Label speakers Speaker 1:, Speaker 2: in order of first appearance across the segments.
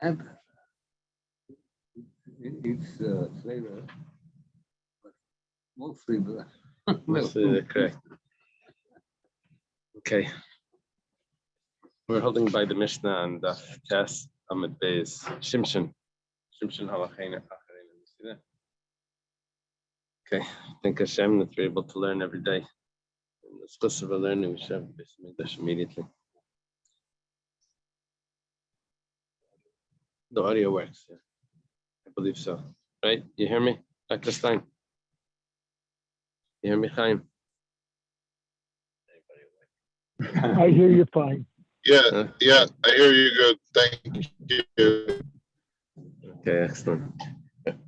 Speaker 1: have its flavor, but mostly the
Speaker 2: Mostly correct. Okay. We're holding by the Mishnah and Daf Tes Amid Beis Shimshon. Shimshon Halachaina Acharein. You see that? Okay. Thank Hashem that we're able to learn every day. In the space of learning, we should have Beis Mikdash immediately. The audio works. Yeah. I believe so. Right? You hear me? Dr. Stein? You hear me, Chaim?
Speaker 3: I hear you fine.
Speaker 4: Yeah, I hear you good. Thank you.
Speaker 2: Okay, excellent. That's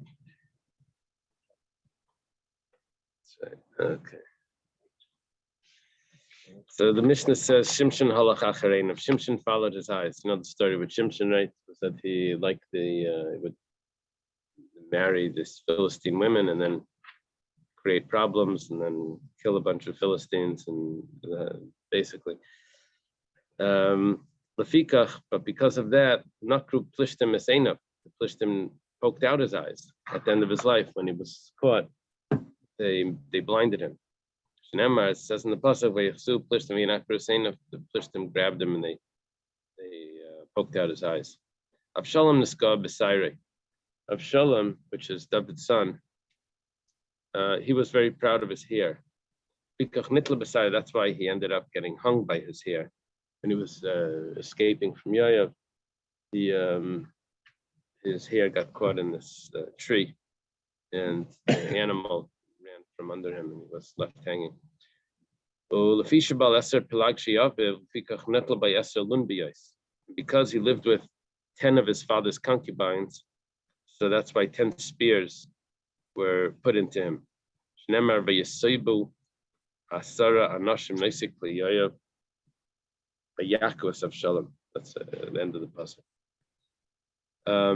Speaker 2: right. Okay. So the Mishnah says Shimshon halach acharein. If Shimshon followed his eyes, you know the story with Shimshon, right? Was that he liked he would marry this Philistine women and then create problems and then kill a bunch of Philistines and basically. Lafikach, but because of that, Nakru plishtim eseinav. Plishtim poked out his eyes at the end of his life when he was caught. They blinded him. Shneimar, it says in the pasuk, "Vaychzu plishtim v'nakru eseinav." The plishtim grabbed him and they poked out his eyes. Avshalom niska b'sayrei. Avshalom, which is David's son, he was very proud of his hair. That's why he ended up getting hung by his hair. When he was escaping from Yoav, his hair got caught in this tree, and the animal ran from under him, and he was left hanging. Because he lived with 10 of his father's concubines, so that's why 10 spears were put into him. That's the end of the puzzle. Or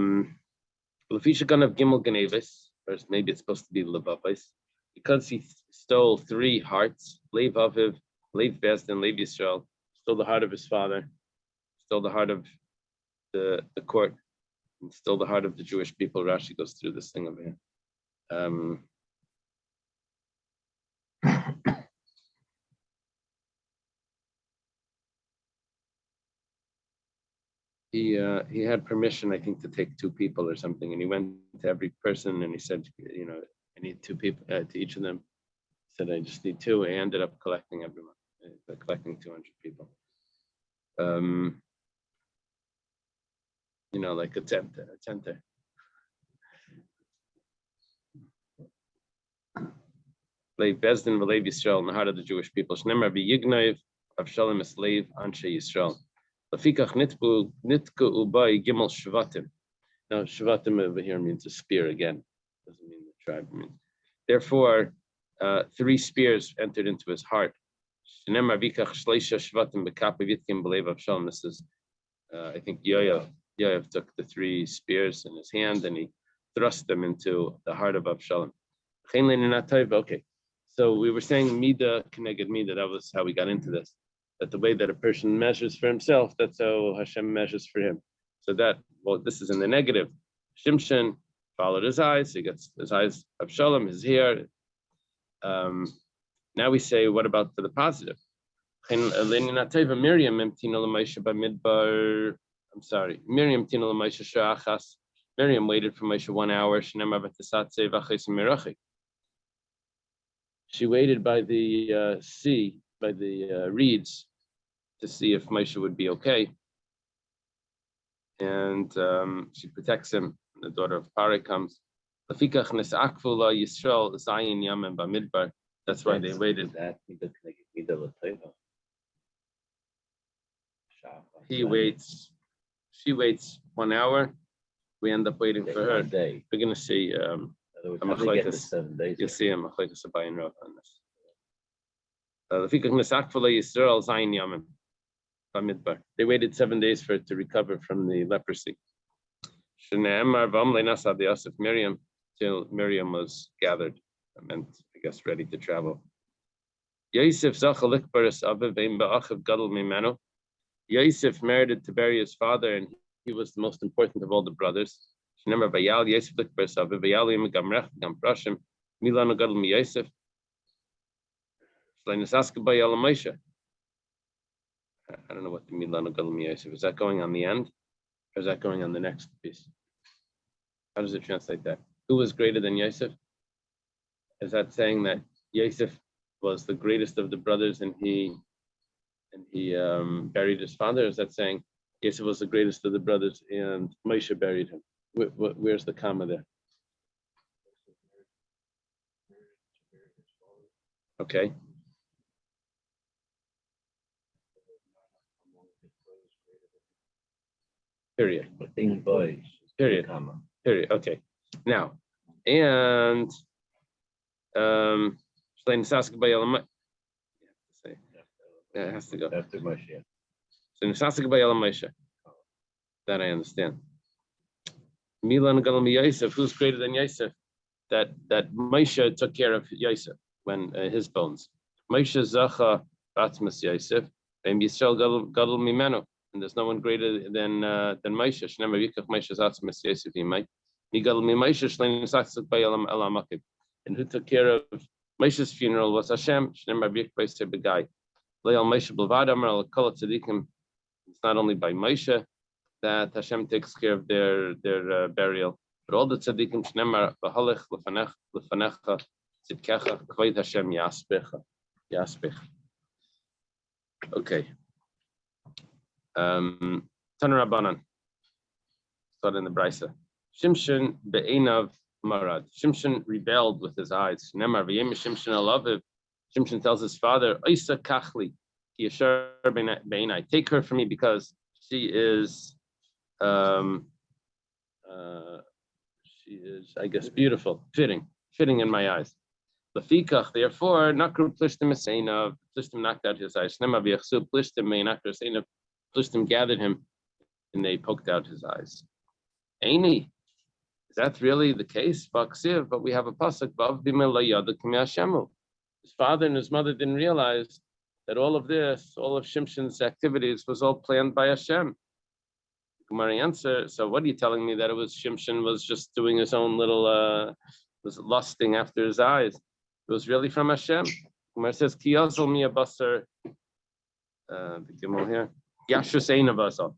Speaker 2: maybe it's supposed to be Levavais, because he stole 3 hearts, Lev Aviv, Lev Bezdin, Lev Yisrael, stole the heart of his father, stole the heart of the court, and stole the heart of the Jewish people. Rashi goes through this thing over here. He had permission, I think, to take 2 people or something, and he went to every person and he said, I need 2 people to each of them. He said, I just need 2. He ended up collecting everyone, collecting 200 people. Like a center. Lev Bezdin v'Lev Yisrael in the heart of the Jewish people. Shneimar v'Yignav Avshalom es Lev Anshe Yisrael. Lafikach nitku ubai gimel shvatim. Now shvatim over here means a spear again. Doesn't mean the tribe. Therefore, 3 spears entered into his heart. Shneimar vikach shleisha shvatim b'kapi vitkim b'lev Avshalom. This is, I think Yoav took the 3 spears in his hand and he thrust them into the heart of Avshalom. Okay, so we were saying mida keneged mida. That was how we got into this. That the way that a person measures for himself, that's how Hashem measures for him. So this is in the negative. Shimshon followed his eyes. He gets his eyes Avshalom, his hair. Now we say, what about for the positive? Miriam waited for Moshe 1 hour. She waited by the sea, by the reeds, to see if Moshe would be okay. And she protects him. The daughter of Pare comes. That's why they waited. He waits. She waits 1 hour. We end up waiting for her. We're going to see. You'll see him. On this. They waited 7 days for it to recover from the leprosy. Miriam, till Miriam was gathered, meant, I guess, ready to travel. Yosef merited to bury his father, and he was the most important of all the brothers. Remember, Vayal Yosef Likbersav, Vayalim Gamrech Gamprashim, Milan Gadol Mi Yosef. I don't know what the Milan Gadol Mi Yosef is. That going on the end, or is that going on the next piece? How does it translate that? Who was greater than Yosef? Is that saying that Yosef was the greatest of the brothers and he buried his father? Or is that saying Yosef was the greatest of the brothers and Moshe buried him? Where's the comma there? Okay. Period. Period. Period. Okay. Now, and it has to go.
Speaker 5: After Moshe.
Speaker 2: So that I understand. Milan Gadol Mi Yosef, who's greater than Yosef? That Moshe took care of Yosef when his bones. Moshe Zacha Batmas Yosef, and Yisrael Gadol Mimenu, and there's no one greater than Moshe. Shneimar Yikach Moshe Zatmas Yosef Yimai. Gadol Mi Moshe Shlein Satzuk Bayalam Elamakib. And who took care of Moshe's funeral was Hashem. Shneimar Yikach Moshe Begai. Leal Moshe B'Lvad Amar Al Kol Tzadikim. It's not only by Moshe that Hashem takes care of their burial, but all the tzaddikim shnemar v'halech lefanecha tzidkecha k'vayid Hashem yaspech. Okay. Tan Rabbanan. Start in the Brisa. Shimshon be'einav marad. Shimshon rebelled with his eyes. Shnemar v'yem Shimshon alaviv. Shimshon tells his father, Oisa kachli ki yashar be'enai. Take her from me because she is. She is, I guess, beautiful, fitting in my eyes. Lafikach, therefore, Nakru Plishtim Esainav, Plishtim knocked out his eyes. Nema v'yachsu Plishtim me'inakru Esainav, Plishtim gathered him, and they poked out his eyes. Aini, is that really the case? Vaksiv, but we have a pasuk, Vav b'mei lo yada k'mi Hashemu. His father and his mother didn't realize that all of this, all of Shimshon's activities, was all planned by Hashem. Gemara answer, so what are you telling me, that it was Shimshon was just doing his own little, was lusting after his eyes? It was really from Hashem. Gemara says, Ki yazal mi abasar, the Gimel here, Yashrus ein abasal.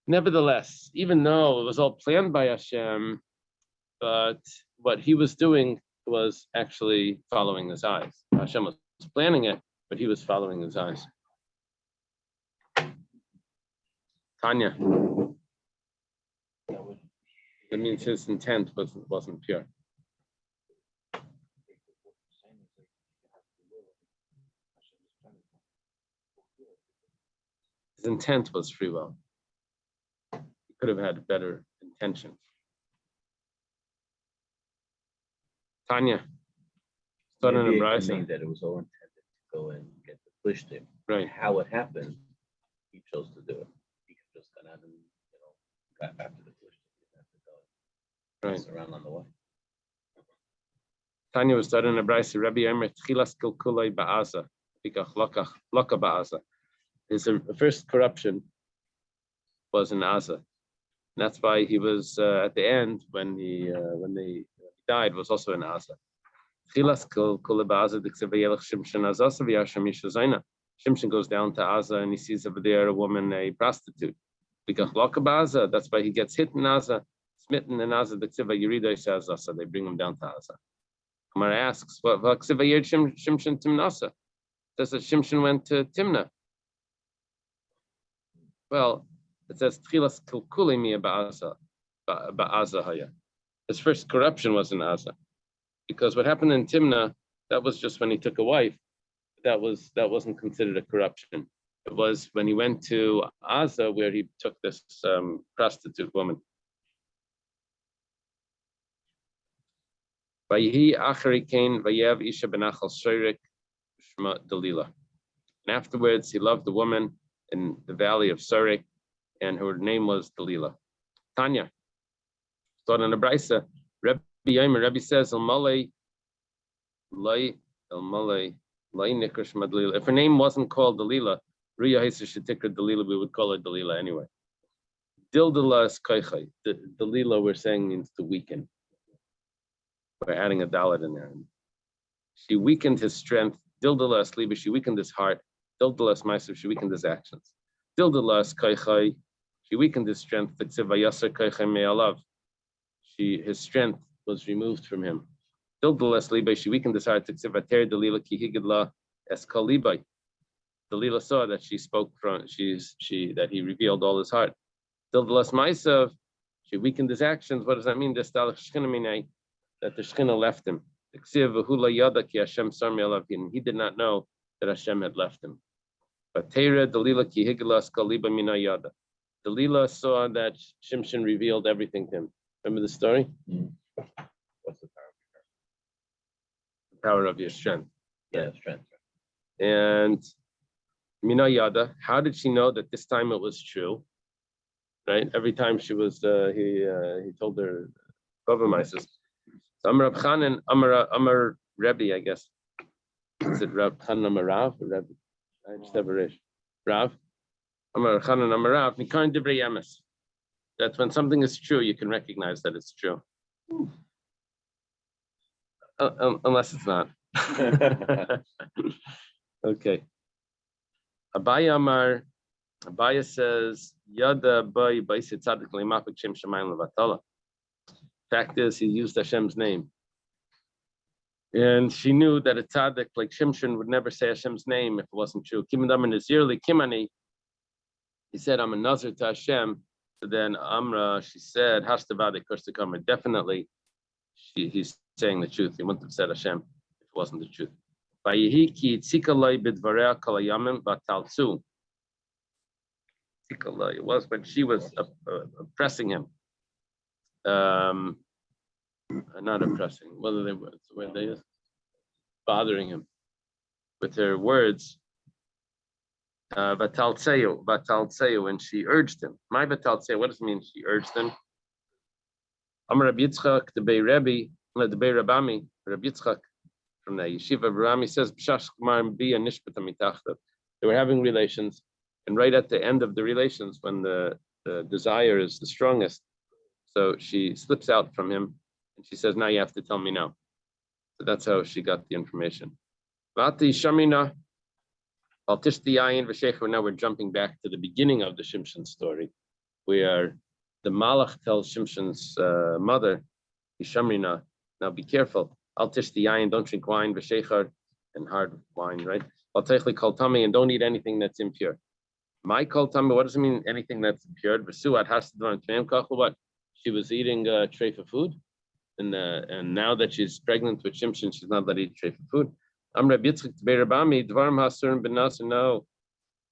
Speaker 2: Nevertheless, even though it was all planned by Hashem, but what he was doing was actually following his eyes. Hashem was planning it, but he was following his eyes. Tanya. That means his intent wasn't pure. His intent was free will. He could have had better intention. Tanya.
Speaker 5: Maybe it means that it was all intended to go and get the Plishtim.
Speaker 2: Right.
Speaker 5: How it happened, he chose to do it. He could just got out and got after the Plishtim.
Speaker 2: Right.
Speaker 5: Around on the way.
Speaker 2: Tanya was studying a Brisa. Rabbi Emer Tchilas Kilkulei Ba'aza. Pikach Loka Ba'aza. His first corruption was in Aza. And that's why he was at the end when he died was also in Aza. Tchilas Kilkulei Ba'aza Diksevayelach Shimshon Azasa V'yasham Yishazayna. Shimshon goes down to Aza and he sees over there a woman, a prostitute. Pikach Loka Ba'aza. That's why he gets hit in Aza. Smitten in Aza, the Ksiva Yerida says, so they bring him down to Aza. Amar asks, what Ksiva Yerid Shimshon Timnasa? Says that Shimshon went to Timnah. Well, it says Tchilas Kilkuli Mia Ba'aza Haya. His first corruption was in Aza. Because what happened in Timnah, that was just when he took a wife. That wasn't considered a corruption. It was when he went to Aza where he took this prostitute woman. And afterwards, he loved the woman in the valley of Surik, and her name was Delilah. Tanya, thought in the Brisa, Rebbe says, if her name wasn't called Delilah, we would call her Delilah anyway. Dildalas kaichai. The lila we're saying means to weaken. We're adding a dalet in there. She weakened his strength. Dildalas liba. She weakened his heart. Dildalas ma'asav. She weakened his actions. Dildalas kaichai. She weakened his strength. His strength was removed from him. She weakened his heart. Dalila saw that she spoke from that he revealed all his heart. She weakened his actions. What does that mean? That the Shekhinah left him. He did not know that Hashem had left him. But Dalila saw that Shimshon revealed everything to him. Remember the story?
Speaker 5: What's the
Speaker 2: The power of your strength.
Speaker 5: Yeah, strength.
Speaker 2: And Mina Yada, how did she know that this time it was true? Right? Every time she was, he told her, Baba Mises. So Amar Rab Chanan, Amar Rebbe, I guess. Is it Rab Chanan Amar Rav or Rebbe? I just have a Rish. Rav? Amar Chanan Amar Rav, Mikain Divrei Emes. That's when something is true, you can recognize that it's true. Unless it's not. Okay. Abaya says, Yada Bay Baisit Tzadik Limapik Shem Shemayim Levatala. Fact is, he used Hashem's name. And she knew that a tzaddik like Shimshon would never say Hashem's name if it wasn't true. Kimadam Nazirli Kimani. He said, I'm a Nazir to Hashem. So then Amra, she said, Hashtabadi Kurstakamer. Definitely, he's saying the truth. He wouldn't have said Hashem if it wasn't the truth. It was when she was oppressing him. Not oppressing, whether they were when they bothering him with her words. Vataltseu, and she urged him. My Vataltseu, what does it mean? She urged him. Amar Rabbi Yitzchak, the Bei Rabami, Rabbi Yitzchak from the Yeshiva of Rabami says, they were having relations, and right at the end of the relations, when the desire is the strongest, so she slips out from him, and she says, now you have to tell me now. So that's how she got the information. Now we're jumping back to the beginning of the Shimshon story, where the Malach tells Shimshon's mother, Shamrina, now be careful. Al tish the yayin, don't drink wine, v'shechar, and hard wine, right? Al techli kol tami, and don't eat anything that's impure. My kol tami, what does it mean? Anything that's impure? V'suat has to what? She was eating tray for food, and now that she's pregnant with Shimshon, she's not allowed to eat tray for food. Amr Yitzchak Beirabami, Dvarim Hasurim Benas, no,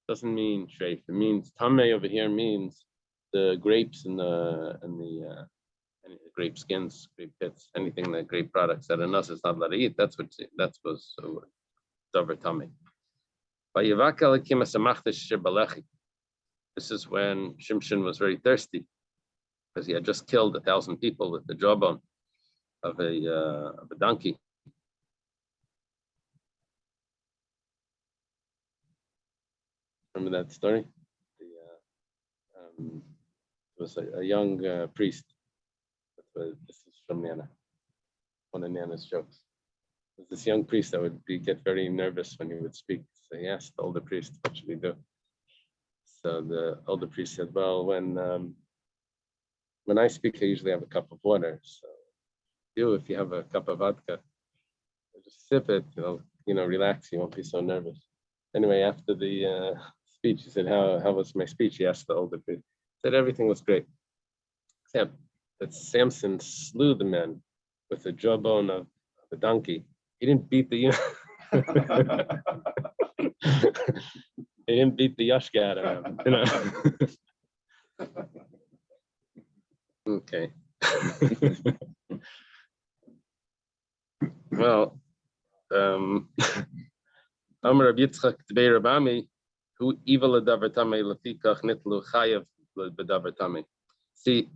Speaker 2: doesn't mean treif. It means tamei over here means the grapes and the grape skins, grape pits, anything that grape products that a nas is not allowed to eat. That's was davar tamei. This is when Shimshon was very thirsty because he had just killed 1,000 people with the jawbone of a donkey. Remember that story? It was a young priest. This is from Nana, one of Nana's jokes. It was this young priest that would get very nervous when he would speak. So he asked the older priest, what should he do? So the older priest said, well, when I speak, I usually have a cup of water. So if you have a cup of vodka, just sip it, relax, you won't be so nervous. Anyway, after the speech, he said, how was my speech? He asked the older priest. He said everything was great, except that Samson slew the man with the jawbone of the donkey. He didn't beat the he didn't beat the yashka out of him, Okay. Well, Amar Rabbi Yitzchak Dvei Rabami, who evil adavar tamei lefikach nitlu chayav bedavar tamei. See,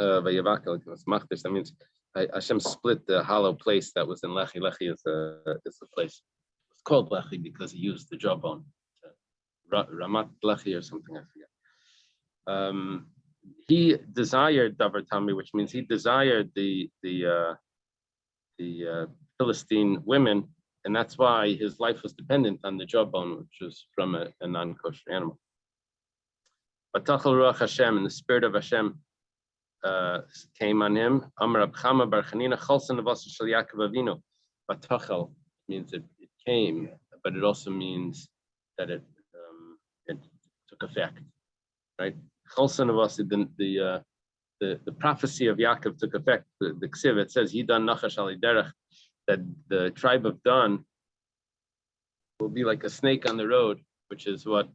Speaker 2: vayevakel machdish. That means Hashem split the hollow place that was in Lechi. Lechi is a place. It's called Lechi because he used the jawbone, Ramat Lechi or something. I forget. he desired Davar Tami, which means he desired the Philistine women, and that's why his life was dependent on the jawbone, which was from a non-kosher animal. Batachal Ruach Hashem, and the spirit of Hashem came on him. Amar Rab Chama bar Chanina Chalsan Avos Shel Yaakov Avinu. Batachal means it came, but it also means that it took effect, right? Chalsan Avos, the prophecy of Yaakov took effect. The Ksiv, it says Yidan Nachash Ali Derech, that the tribe of Dan will be like a snake on the road, which is what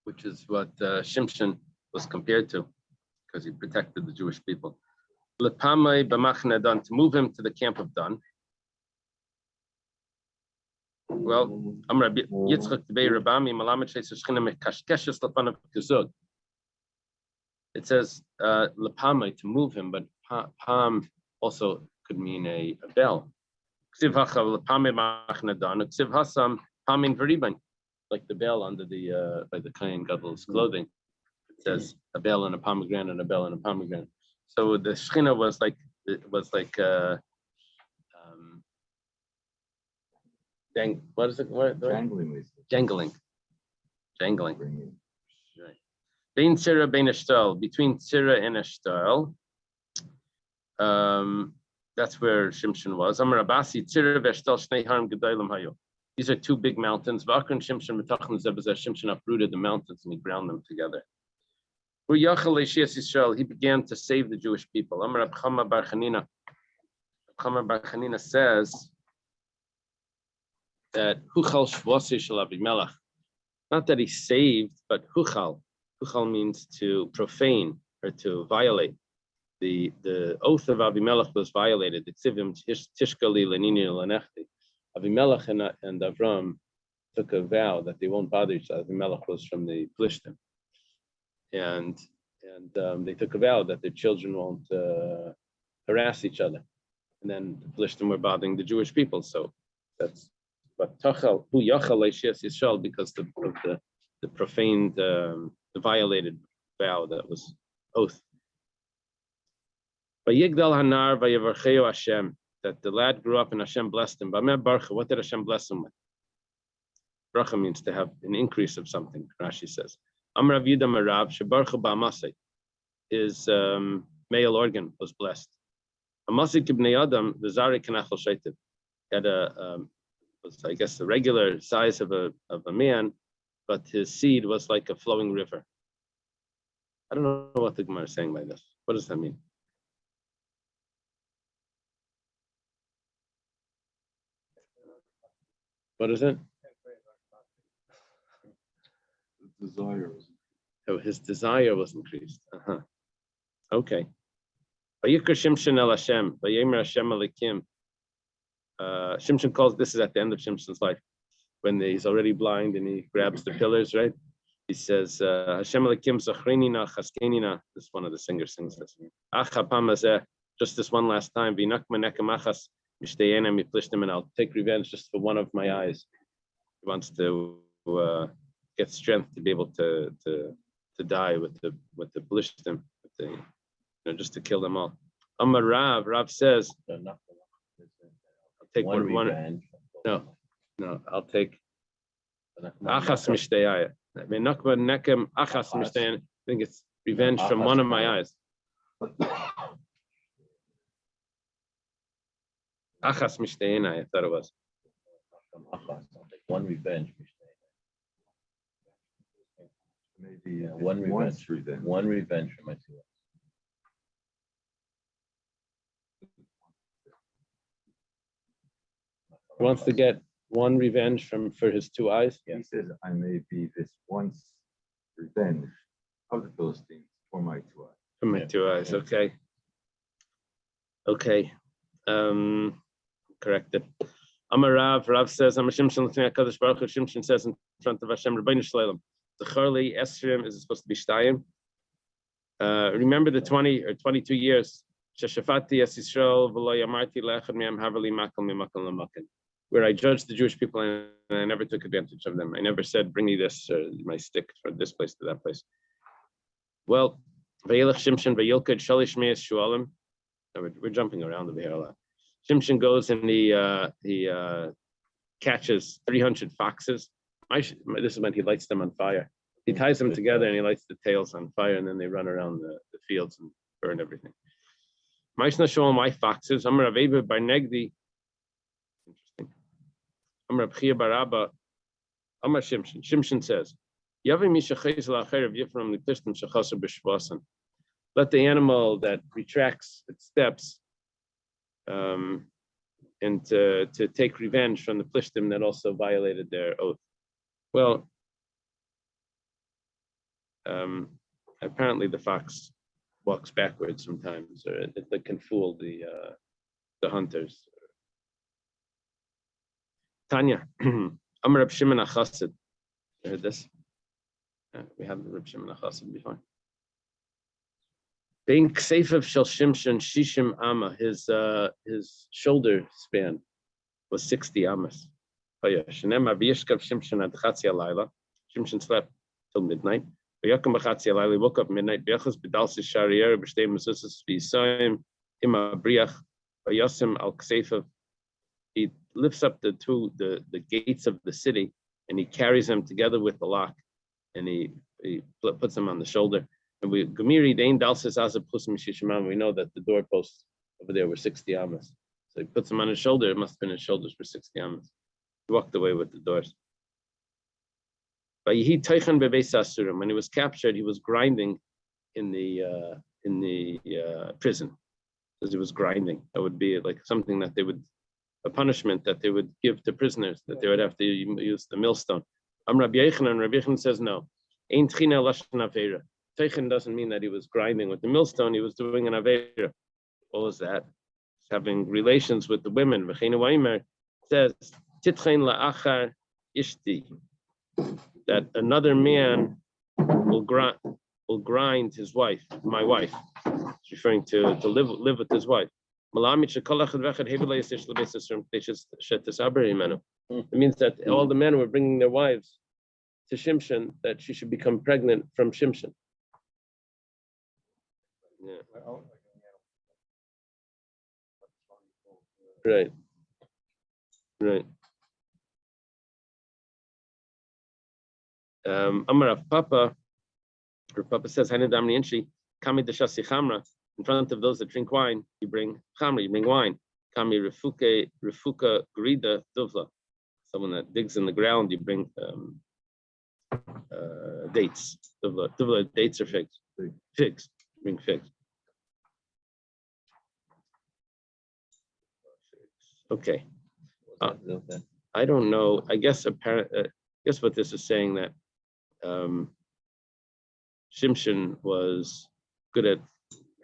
Speaker 2: Shimshon was compared to, because he protected the Jewish people. Lepamai b'machne Dan, to move him to the camp of Dan. Well, Amar Yitzchak Tebei Rabami Malamet Sheis Shchina Mekashkeshes Lapanav Kizug. It says lepamai, to move him, but pam also could mean a bell. Ksiv hachav lepamai b'machne Dan, ksiv hasam pamin v'riban, like the bell under the by the Kohen Gadol's clothing. It says a bell and a pomegranate and a bell and a pomegranate. So the Shechina was like what is it? Jangling. Right. Bein Tzira bein Eshtal, between Tzira and Eshtal. That's where Shimshon was. Amar Abasi Tzira v'Eshtal shnei harim gedolim hayu. These are two big mountains. V'akron Shimshon v'tachon zebazeh. Shimshon uprooted the mountains and he ground them together. He began to save the Jewish people. Amar Rab Chama bar Chanina. Chama bar Chanina says that Huchal Shvasi shel Avimelech, not that he saved, but Huchal. Huchal means to profane or to violate. The oath of Avimelech was violated. Tishkali lenini lenechti. Avimelech and Avram took a vow that they won't bother each other. Avimelech was from the Plishtim. And they took a vow that their children won't harass each other. And then the Plishtim were bothering the Jewish people. So that's but Tachal Hu Yachal Leishias Yisrael, because of the profaned, the violated vow that was oath. Vayigdal Hanar Vayavarcheu Hashem, that the lad grew up and Hashem blessed him. What did Hashem bless him with? Bracha means to have an increase of something. Rashi says. Amar Rav Yudah Marav Shebarchu Ba'amasei, his male organ was blessed. Amasei Kibnei Adam V'Zari Kanachal Shaitiv, had was, I guess, the regular size of a man, but his seed was like a flowing river. I don't know what the Gemara is saying by this. What does that mean? What is it?
Speaker 1: Desire.
Speaker 2: Oh, his desire was increased. Okay. Vayikra Shimshon el Hashem, Vayemer Hashem Elikim. Shimshon calls, this is at the end of Shimshon's life, when he's already blind and he grabs the pillars, right? He says, Hashem Elikim Zachrinina Chaskenina. This is one of the singers sings this. Just this one last time. V'nakma nekem achas mishteyena miplishtim, and I'll take revenge just for one of my eyes. He wants to get strength to be able to die with the plishtim, just to kill them all. Amar Rav says, I'll take one. No, I'll take achas mishteyaya. V'nakma nekem achas mishteyen. I think it's revenge from one of my eyes. Achas mishteyena, I thought it was.
Speaker 5: One revenge.
Speaker 1: Maybe
Speaker 5: One revenge. One revenge for my two.
Speaker 2: He wants to get one revenge for his two eyes.
Speaker 1: he says, I may be this once revenge of the Philistines for my two eyes.
Speaker 2: For my two eyes, okay. Okay. Corrected. Amar Rav says, Amar Shimshon L'fnei HaKadosh Baruch Hu, Shimshon says in front of Hashem, Rabbeinu Shleilim, the Charli Esrim is supposed to be Shtayim. Remember the 20 or 22 years. Sheshafati Es Yisrael v'lo yamarti le'echad me'am havali makal me'makal le'makan. where I judged the Jewish people and I never took advantage of them. I never said, bring me this, my stick from this place to that place. Well, Vayelech Shimshon Vayilkad Shalish Meis Shualim. We're jumping around over here a lot. Shimshon goes and he catches 300 foxes. This is when he lights them on fire. He ties them together and he lights the tails on fire, and then they run around the fields and burn everything. Maishna Shualim, why foxes? Amar Aveva Bar Negdi. Interesting. Amar Abchia Bar Abba. Amar Shimshon. Shimshon says, let the animal that retracts its steps and to take revenge from the plishtim that also violated their oath. Well, apparently the fox walks backwards sometimes, or it can fool the hunters. Tanya, Amar Reb Shimon HaChassid. You heard this? We have the Reb Shimon HaChassid before. Bein Kseifav Shel Shimshon Shishim Amma, his shoulder span was 60 amas. Shimshon slept till midnight. He woke up midnight. He lifts up the gates of the city and he carries them together with the lock, and he puts them on the shoulder. And we know that the doorposts over there were 60 amas. So he puts them on his shoulder. It must have been his shoulders for 60 amas. He walked away with the doors. When he was captured, he was grinding in the prison, because he was grinding. That would be like something that a punishment that they would give to prisoners, that they would have to use the millstone. Rabbi Yochanan says no. Teichen doesn't mean that he was grinding with the millstone. He was doing an aveira. What was that? Having relations with the women. Says Titchen la'achar ishti, that another man will grind his wife, my wife. He's referring to live with his wife. It means that all the men were bringing their wives to Shimshon, that she should become pregnant from Shimshon. Yeah. Right. Amar of Papa, or Papa says, in front of those that drink wine, you bring chamra, you bring wine. Kami refuka grida duvla. Someone that digs in the ground, you bring dates. Duvla, dates or figs. Figs, bring figs. Okay. I don't know. I guess what this is saying, that Shimshon was good at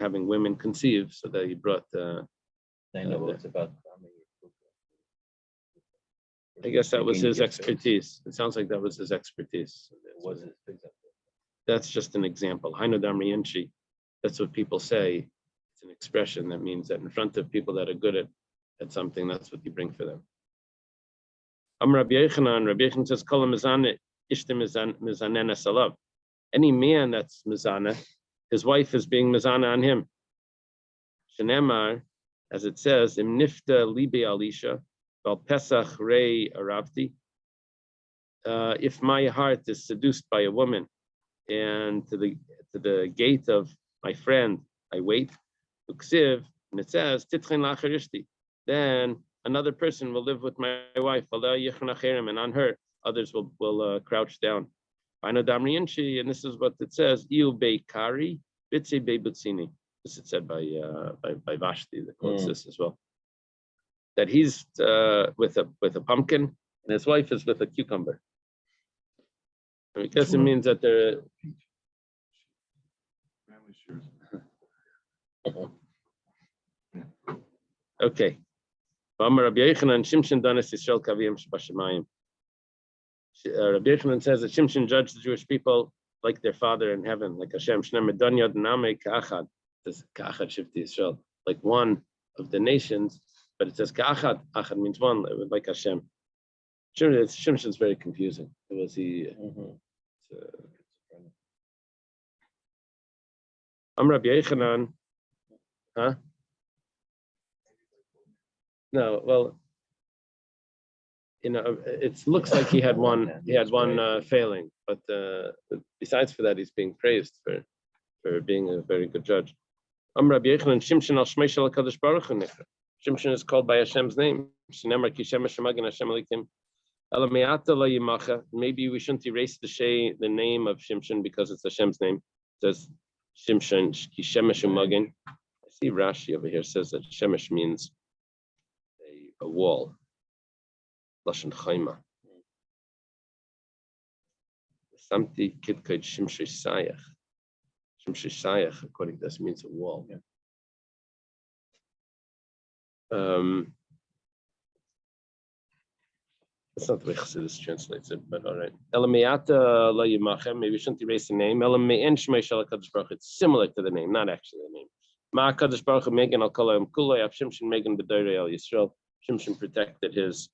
Speaker 2: having women conceive, so that he brought
Speaker 5: I know it's about.
Speaker 2: I guess that was his expertise. It sounds like that was his expertise.
Speaker 5: Was it?
Speaker 2: That's just an example. That's what people say. It's an expression that means that in front of people that are good at something, that's what you bring for them. Rabbi Yochanan says, Kol mizane ishtem mizanena salav. Any man that's mizana, his wife is being mizana on him. Shenemar, as it says, Im nifta libe alisha, val pesach rei aravti. If my heart is seduced by a woman, and to the gate of my friend I wait, uksiv, and it says titchen lacharishti, then another person will live with my wife, and on her others will crouch down. I know Damriinchi, and this is what it says: "Iu beikari bitzi beibutzini." This is said by Vashti, that quotes this as well. That he's with a pumpkin, and his wife is with a cucumber. I guess it means that they're. Okay. Rabbi Yochanan says that Shimshon judged the Jewish people like their father in heaven, like Hashem. Like one of the nations, but it says ka'achad. Achad means one, like Hashem. Shimshon's very confusing. It was Rabbi Yochanan. Huh? No, well, it looks like he had one failing, but besides for that, he's being praised for being a very good judge. Rabbi Yochanan Shimshon al Shmei shel HaKadosh Baruch Hu Nifra. Shimshon is called by Hashem's name. Shenemar ki shemesh shemagen Hashem elikim. Ela me'ata lo yimacha. Maybe we shouldn't erase the name of Shimshon because it's Hashem's name. It says Shimshon ki shemesh shemagen. I see Rashi over here says that shemesh means a wall. Lashon chayma. Samti kidkod shimshon sayach. Shimshon sayach, according to this, means a wall.
Speaker 5: Yeah.
Speaker 2: That's not the way Chassidus translates it, but all right. Elameata la yimachem. Maybe we shouldn't erase the name. Elame'en shmei shel HaKadosh Baruch Hu. It's similar to the name, not actually the name. Ma HaKadosh Baruch Hu megan al kolayim kulay. Av Shimshon megan b'doirei al Yisrael. Shimshon protected his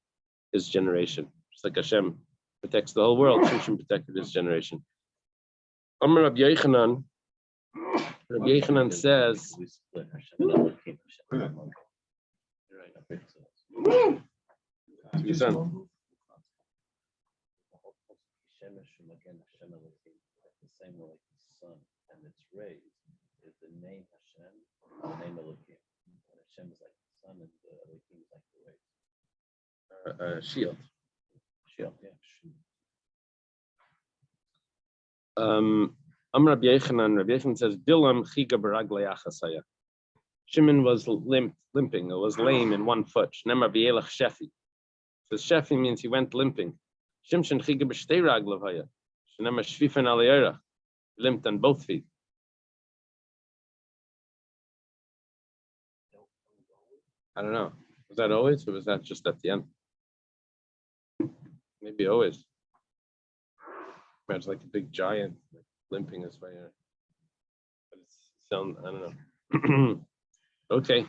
Speaker 2: generation. Just like Hashem protects the whole world, Shimshon protected his generation. Amar Rabbi Yochanan. Rabbi Yochanan says.
Speaker 5: We split Hashem and Elohim, Hashem and Elohim. You're right, okay, so
Speaker 2: Your son.
Speaker 5: Shemesh Shemagen Hashem Elohim, the same way like the sun and its rays is the name Hashem, the name Elohim. And Hashem is like the sun and the Elohim is like the rays.
Speaker 2: Shield.
Speaker 5: Shield, yeah.
Speaker 2: Rabbi Yochanan says, Bilam chiga b'raglei achasaya. Shimon was limping, or was lame in one foot. Shnemar b'yelach shefi. So shefi means he went limping. Shimshon chiga b'shtei raglav haya. Shnemar shvifen al yerach. Limped on both feet. I don't know. Was that always, or was that just at the end? Maybe always. Imagine like a big giant limping his way. But it's sound, I don't know. Okay.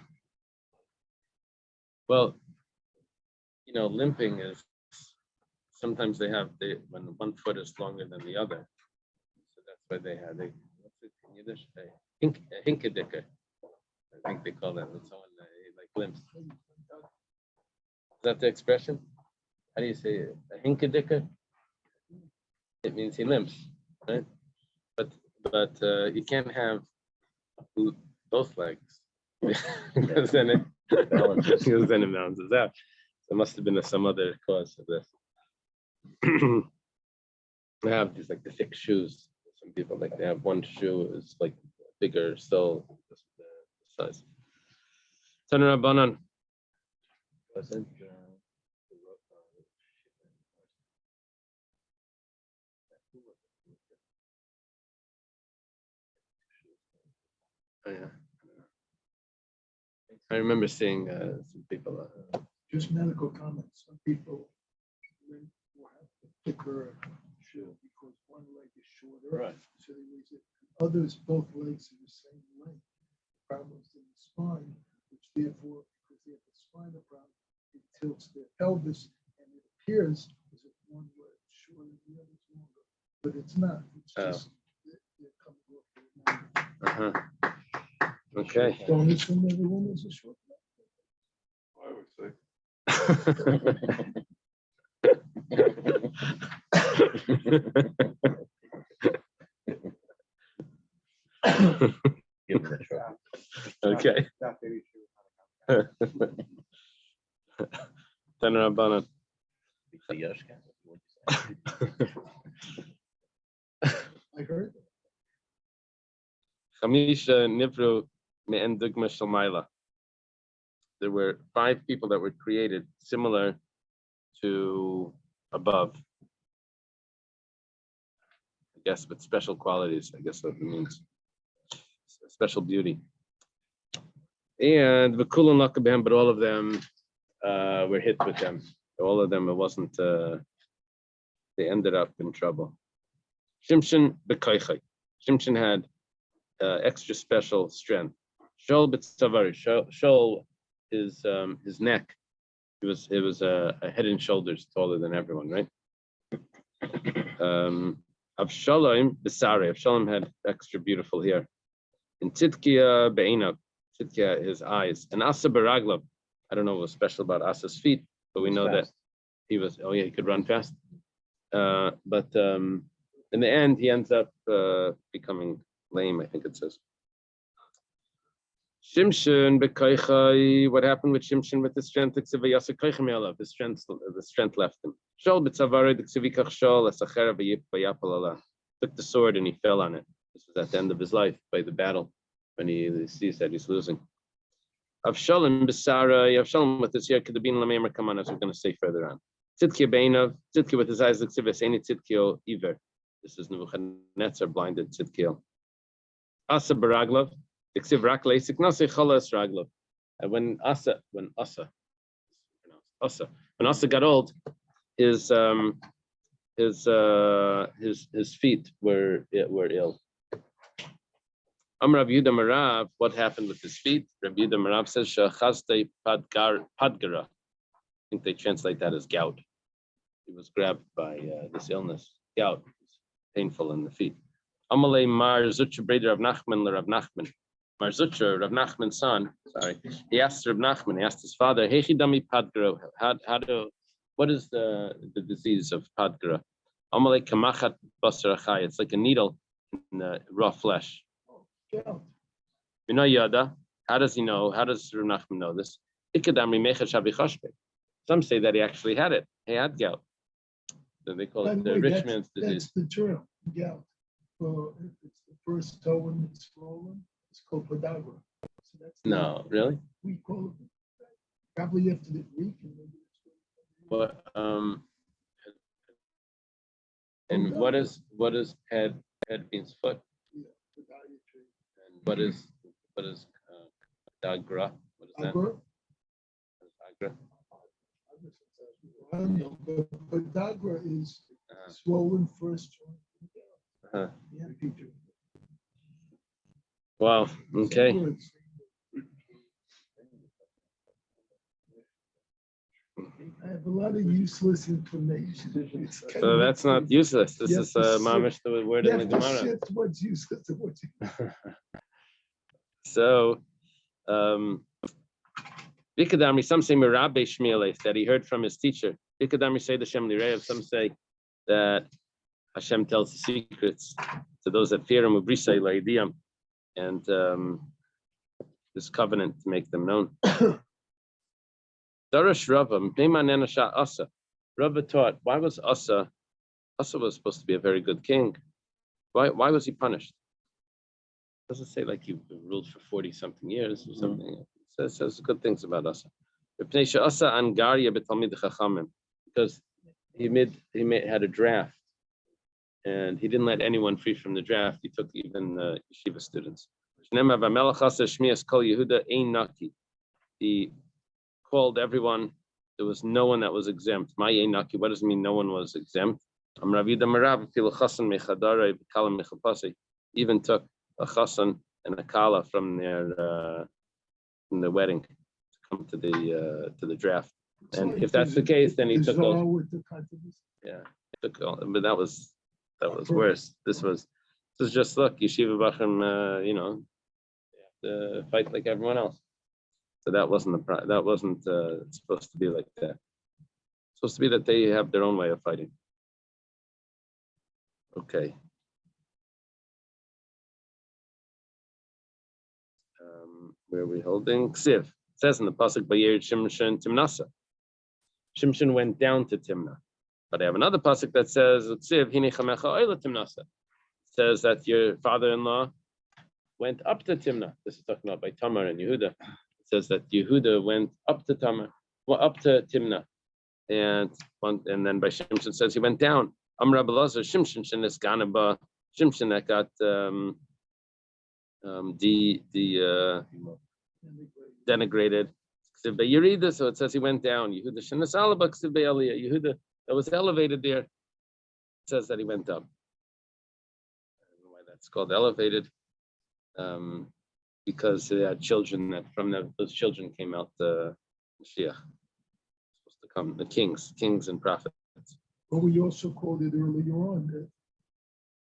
Speaker 2: Well, limping is sometimes when one foot is longer than the other. So that's why what's it in Yiddish? Hinkedicker. I think they call that when someone like limps. Is that the expression? How do you say it? A hinkedicker? It means he limps, right? But you can't have both legs because then it balances out. There must have been some other cause of this. They have these like the thick shoes. Some people like they have one shoe is like bigger still the size. Taner Rabbanan.
Speaker 5: Wasn't
Speaker 2: Oh, yeah. I remember seeing some people.
Speaker 6: Just medical comments. Some people will have a thicker shoe because one leg is shorter.
Speaker 5: Right.
Speaker 6: So they raise it. Others, both legs are the same length. Problems in the spine, which therefore, because they have a spinal problem, it tilts their pelvis and it appears as if one leg is shorter and the other is longer. But it's not. It's just they're coming off the line.
Speaker 2: Okay.
Speaker 6: Don't assume everyone is a short leg.
Speaker 1: I would say.
Speaker 5: give it a try?
Speaker 2: Okay. Taner Rabbanan.
Speaker 5: The Yoshka, what'd you say?
Speaker 6: I heard that.
Speaker 2: Chamisha Nivru Me'en Dugma Shalmaila. There were 5 people that were created similar to above. I guess with special qualities. I guess what it means. Special beauty. And V'kulun Lakabehem, but all of them were hit with them. All of them, it wasn't. They ended up in trouble. Shimshon B'Koichai. Shimshon had extra special strength. Shol B'Tzavari. Shol his neck. It was a head and shoulders taller than everyone, right? Avshalom Besare. Avshalom had extra beautiful hair. And Tzidkiah Be'inav. Tzidkiah, his eyes. And Asa Baraglav. I don't know what was special about Asa's feet, but we know that he was, oh yeah, he could run fast. But in the end, he ends up becoming lame, I think it says. Shimshon Bekoichai, what happened with Shimshon with the strength? The strength left him. Shol B'tzavarei D'Ksivikach Shol Esacher V'Yapal Allah. Took the sword and he fell on it. This was at the end of his life by the battle when he sees that he's losing. Avshalom B'Sarai, Avshalom with his hair could have been Lamemer. Come on, as we're going to say further on. Tzidkiah Beinav, Tzidkiah with his eyes. L'Ksiv Any Tzidkiah Iver. This is Nebuchadnezzar blinded Tzidkiah. Asa Baraglav. When Asa got old, his feet were ill. Rav Yehuda Marav, what happened with his feet? Rav Yehuda Marav says Shachazte Padgara. I think they translate that as gout. He was grabbed by this illness, gout, painful in the feet. Amalei Mar Zutra Breder Rav Nachman Rav Nachman. Mar Zutra, Rav Nachman's son, he asked Rav Nachman, he asked his father, Hechidami Padgara, what is the disease of Padgara? Amalei Kamachat Basarachai, it's like a needle in the raw flesh. Yada, how does he know? How does Rav Nachman know this? Some say that he actually had it. He had gout. So they call it the rich man's disease.
Speaker 6: That's the term, gout. Well, if it's the first toe when it's swollen, it's called podagra. So that's
Speaker 2: Really?
Speaker 6: We call it probably after the week.
Speaker 2: But and what is head means foot?
Speaker 6: Yeah, podiatry.
Speaker 2: And what is dagra? What is that? Dagra.
Speaker 6: I don't know, but podagra is swollen first joint. Yeah, Peter.
Speaker 2: Wow. Okay.
Speaker 6: I have a lot of useless information.
Speaker 2: So that's not useless. This is mamish the word in the Gemara.
Speaker 6: Shift what's useless to what's useless.
Speaker 2: So, Vikadami, some say Mirabe Shmielef, that he heard from his teacher. Vikadami say the Shem Lirev, some say that Hashem tells the secrets to those that fear him, Ubrisay Laidiyam, and this covenant to make them known. Darash Rava, Meimanenasha Asa. Rava taught, why was Asa was supposed to be a very good king. Why was he punished? It doesn't say like he ruled for 40-something years or something. It says good things about Asa. Because he had a draft, and he didn't let anyone free from the draft. He took even yeshiva students. He called everyone. There was no one that was exempt. What does it mean no one was exempt? Even took a chassan and a kala from the wedding to come to the draft. And if that's the case, then he took all. Yeah, took all. But that was worse. This was just look, yeshiva bachim. They have to fight like everyone else. So that wasn't supposed to be like that. It's supposed to be that they have their own way of fighting. Okay. Where are we holding? Ksiv. It says in the pasuk, Vayir Shimshon Timnasa. Shimshon went down to Timnah. But I have another pasuk that says, Ksiv Hine Chamecha Oila Timnasa. It says that your father-in-law went up to Timnah. This is talking about by Tamar and Yehuda. It says that Yehuda went up to Timnah. And then by Shimshon says he went down. Amr Abelazar, Shimshon Shenis Ganaba, Shimshon that got denigrated. So it says he went down. Yehuda Shenis Alaba Ksiv Be'aliyah. Yehuda that was elevated there. It says that he went up. I don't know why that's called elevated. because they had children that from those children came out the Mashiach. Supposed to come the kings and prophets.
Speaker 6: But we also called it earlier on that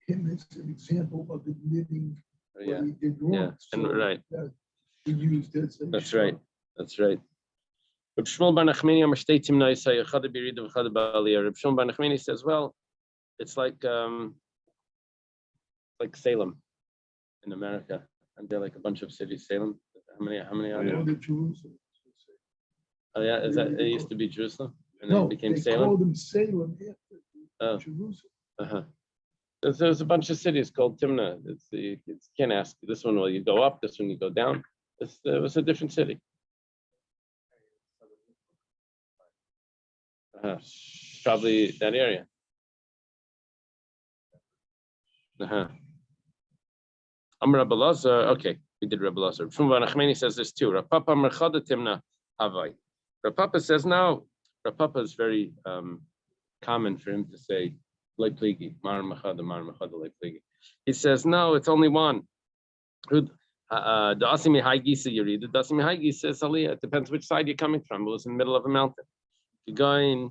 Speaker 6: him is an example of admitting
Speaker 2: Oh, yeah,
Speaker 6: what he did wrong.
Speaker 2: yeah, and right.
Speaker 6: That we used as a
Speaker 2: That's right. That's right. Reb Shmuel bar Nachmani Amar Shtei Timnai Say Echad B'Yerida V'Echad B'Aliyah. Reb Shmuel bar Nachmani says, well, it's like Salem in America, and they're like a bunch of cities. Salem. How many are there?
Speaker 6: called it Jerusalem.
Speaker 2: Oh yeah, is that it used to be Jerusalem and then
Speaker 6: No,
Speaker 2: it became
Speaker 6: they
Speaker 2: Salem?
Speaker 6: called them Salem after
Speaker 2: Oh.
Speaker 6: Jerusalem.
Speaker 2: Uh-huh. There's a bunch of cities called Timnah. You can't ask this one. Well, you go up. This one you go down. It was a different city. Probably that area. Amar Rabbi Lazar. Okay, we did Rabbi Lazar. Shmuel bar Nachmani says this too. Rav Papa Merchada Timnah Havai. Rav Papa says now. Rav Papa is very common for him to say Lei Pligi Mar Machada Lei Pligi. He says no, it's only one. The Asimi High Gisa you read. The Asimi High Gisa says Aliyah. It depends which side you're coming from. It was in the middle of a mountain. You're going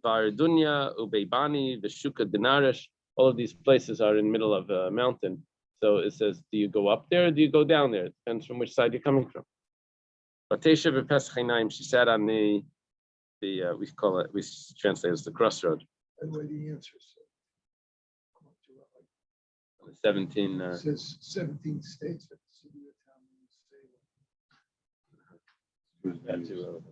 Speaker 2: Vardunya, Ubeibani, Vishuka Dinarish. All of these places are in the middle of a mountain. So it says, do you go up there or do you go down there? It depends from which side you're coming from. Batesha v'Pesach Einayim, she sat on we translate it as the crossroad.
Speaker 6: By the way, the answer is
Speaker 2: 17.
Speaker 6: it says 17 states that the city or town is Salem.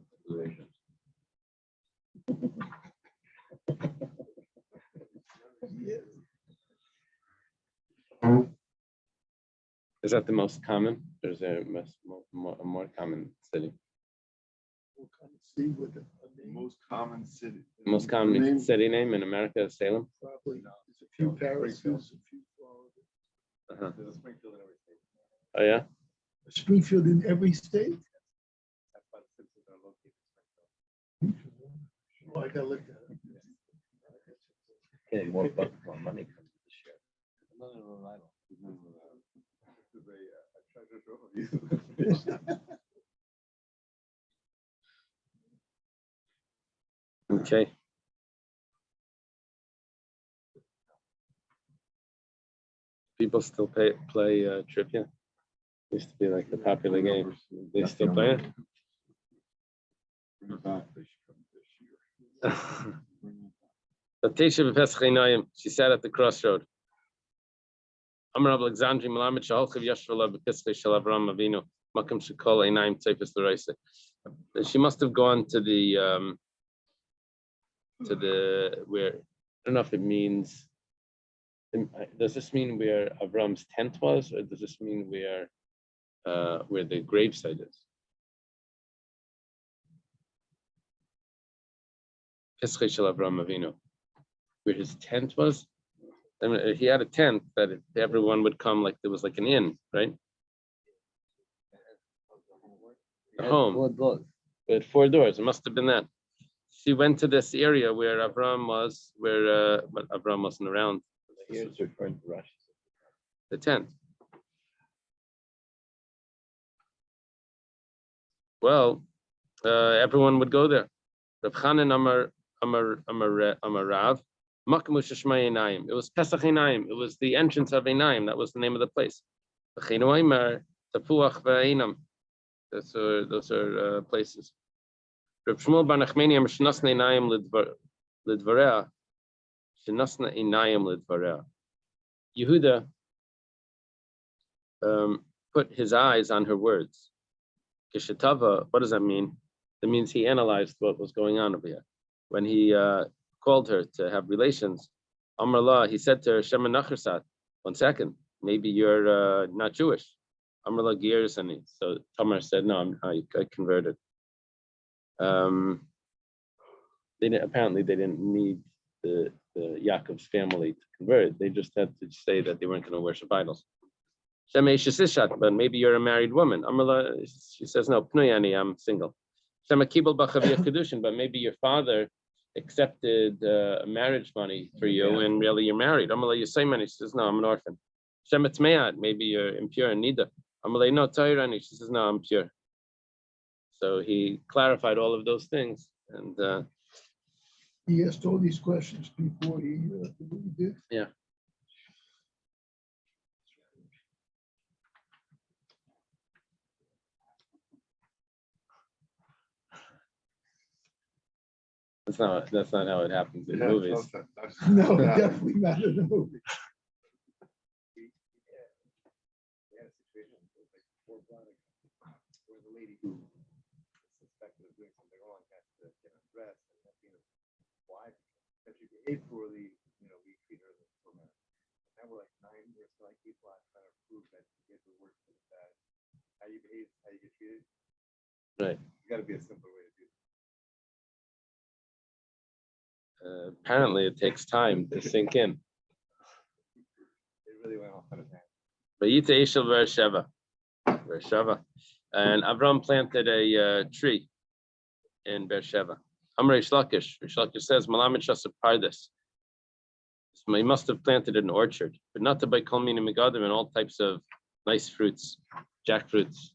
Speaker 6: Yeah.
Speaker 2: Is that the most common? There's a more common city.
Speaker 6: What kind of city with a name?
Speaker 1: Most common city.
Speaker 2: Most common city name in America is Salem.
Speaker 6: Probably. There's a few Paris, a few Florida.
Speaker 1: There's a Springfield in every state.
Speaker 2: Oh yeah.
Speaker 6: Springfield in every state?
Speaker 1: That's why the Simpsons are located in Springfield.
Speaker 6: Oh, I gotta look that up.
Speaker 5: Okay, more money comes this year.
Speaker 1: This is a treasure trove of these.
Speaker 2: Okay. People still play trivia. Used to be like a popular game. They still play it.
Speaker 1: Bring it back. They should come this year.
Speaker 2: She sat at the crossroad. Amar Alexandri Malamed Shahalchav Yashvala B'Pischei Shel Avram Avinu Makam Shekol Einayim Tzefes L'Reise. She must have gone to the where I don't know if it means. Does this mean where Avram's tent was, or does this mean where the gravesite is? Pischei Shel Avram Avinu, where his tent was. I mean, he had a tent that everyone would come, like there was like an inn, right? A home.
Speaker 5: 4 doors.
Speaker 2: It had 4 doors. It must have been that. She went to this area where Avram was, but Avram wasn't around.
Speaker 5: Here it's referring to Rashi.
Speaker 2: The tent. Well, everyone would go there. Rav Chanan Amar Rav. It was Pesach Einayim. It was the entrance of Einayim. That was the name of the place. Those are places. Reb Shmuel bar Nachmani Amar Shenasna Einayim Lidvareha. Shenasna Einayim Lidvareha. Yehuda put his eyes on her words. Kishetava, what does that mean? That means he analyzed what was going on over here. When he called her to have relations, Amar La, he said to her, Shema Nacharsat, 1 second, maybe you're not Jewish. Amar La Gears, and so Tamar said, no, I converted. Apparently they didn't need the Yaakov's family to convert. They just had to say that they weren't going to worship idols. Shema Shishat, but maybe you're a married woman. Amar La, she says, no, Pnuyani, I'm single. Shema Kibel B'Chaviyah Kedushin, but maybe your father accepted marriage money for you, and really you're married. I'm gonna let you say money. She says, no, I'm an orphan. Shemetz Me'at, maybe you're impure and nida. Amalei no Tairani. She says, no, I'm pure. So he clarified all of those things, and
Speaker 6: He asked all these questions before he did what he did.
Speaker 2: yeah. That's not how it happens in movies.
Speaker 6: No, definitely not in the movie.
Speaker 1: We had a situation like before Blonde, where the lady who was suspected of doing something wrong had to get undressed, and that being why, because she behaved poorly, we treat her as a poor man. Now we're like 9 years, like people are trying to prove that you get the worst for the bad. How you behave, how you get treated.
Speaker 2: Right.
Speaker 1: You got to be a simpler way to do it.
Speaker 2: Apparently, it takes time to sink in.
Speaker 1: It really went off on his hand.
Speaker 2: Vayita Eshel Beersheva, and Avram planted a tree in Beersheva. Amr Reish Lakish says, "Malamed Shasap Pardes." So he must have planted an orchard, but not to buy kol mina megadim and all types of nice fruits, jackfruits,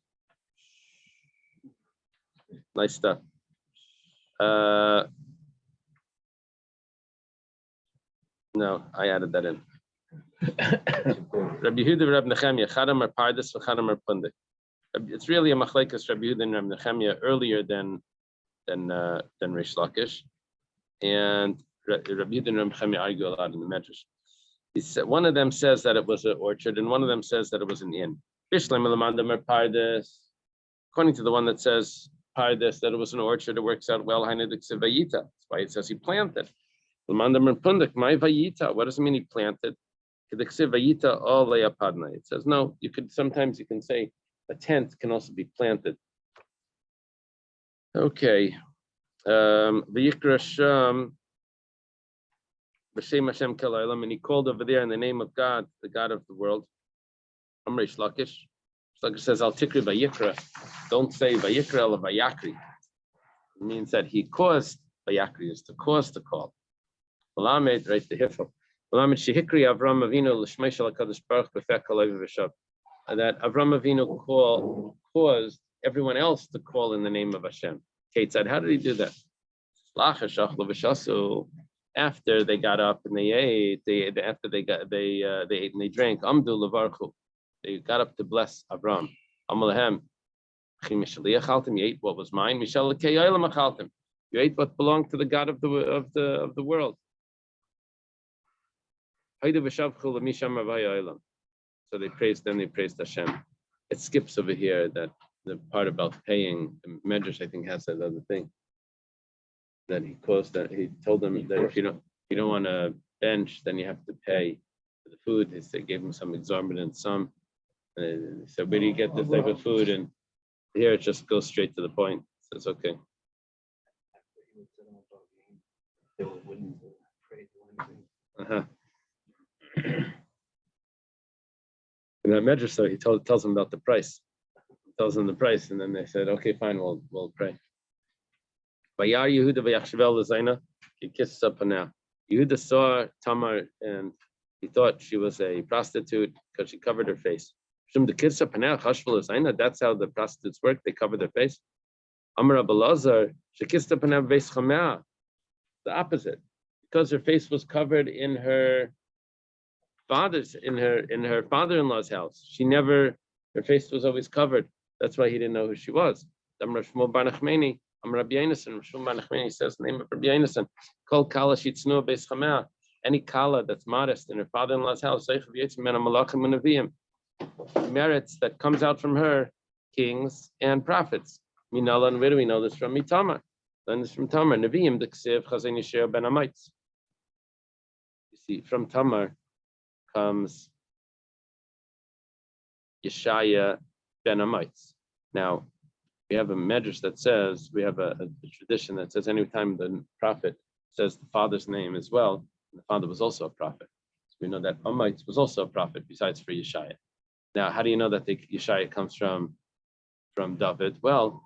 Speaker 2: nice stuff. No, I added that in. Rabbi Yehuda, Rabbi Nechemia, Chadam are Pardes, Chadam are Pundik. It's really a machlekes Rabbi Yehuda and Rabbi Nechemia earlier than Reish Lakish, and Rabbi Yehuda and Rabbi Nechemia argue a lot in the Medrash. One of them says that it was an orchard, and one of them says that it was an inn. According to the one that says Pardes, that it was an orchard, it works out well. That's why it says he planted. What does it mean he planted? It says no. Sometimes you can say a tent can also be planted. Okay. V'yikra Sham b'shem Hashem kol ha'olam, and he called over there in the name of God, the God of the world. Amr Reish Lakish. Lakish says, "Al tikri v'yikra." Don't say v'yikra or v'yakri. It means that he caused v'yakri is to cause the call. Malamed, right, the hifel. Malamed shehikri Avram Avinu l'shmei shel HaKadosh Baruch b'feh kol oiv v'shav. That Avram Avinu caused everyone else to call in the name of Hashem. Kate said, how did he do that? After they got up and they ate, they ate and they drank. Amdu levarchu. They got up to bless Avram. Amalehem. You ate what was mine. You ate what belonged to the God of the world. So they praised them. They praised Hashem. It skips over here that the part about paying. The Medrash, I think, has that other thing. That he told them that if you don't want to bench, then you have to pay for the food. They gave him some exorbitant sum. And he said, where do you get this type of food? And here it just goes straight to the point. It says, okay. Uh-huh. In that Medrash, so he tells them about the price. He tells them the price, and then they said, okay, fine, we'll pray. Vayar Yehuda v'yachshavel l'zayna, he kissed up now. Yehuda saw Tamar and he thought she was a prostitute because she covered her face. That's how the prostitutes work, they cover their face. Amar Abelazar, she kissed up the opposite. Because her face was covered in her father-in-law's house. Her face was always covered. That's why he didn't know who she was. Amar Shmuel bar Nachmani, Amar Rabbi Yonasan, Shmuel bar Nachmani says the name of Rabbi Yonasan, Kol kala shitznu beis chamea, any kala that's modest in her father-in-law's house, merits that comes out from her, kings and prophets. Minalan, where do we know this from? Mitamar. Then this from Tamar. Neviim d'ksiv chazen yisher ben Amitz. You see, from Tamar comes Yeshaya ben Amitz. Now, we have a medrash that says, we have a tradition that says anytime the prophet says the father's name as well, the father was also a prophet. So we know that Amitz was also a prophet besides for Yeshaya. Now, how do you know that Yeshaya comes from David? Well,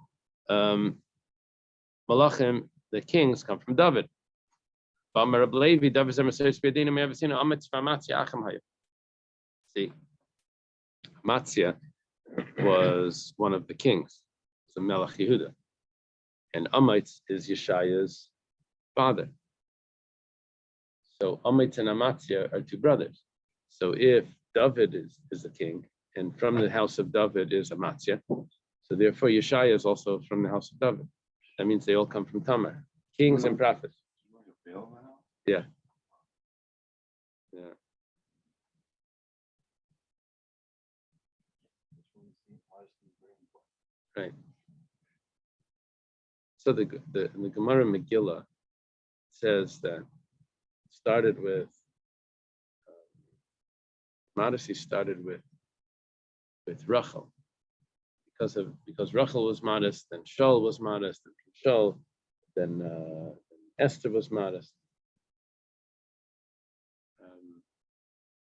Speaker 2: Malachim, the kings, come from David. See, Matzia, was one of the kings, so Melech Yehuda, and Amitz is Yeshaya's father. So Amitz and Amatzia are two brothers. So if David is the king, and from the house of David is Amatzia, so therefore Yeshaya is also from the house of David. That means they all come from Tamar, kings and prophets. Yeah. Yeah. Right. So the Gemara Megillah says that started with modesty started with Rachel because Rachel was modest, then Shaul was modest, and from Shaul, then Esther was modest.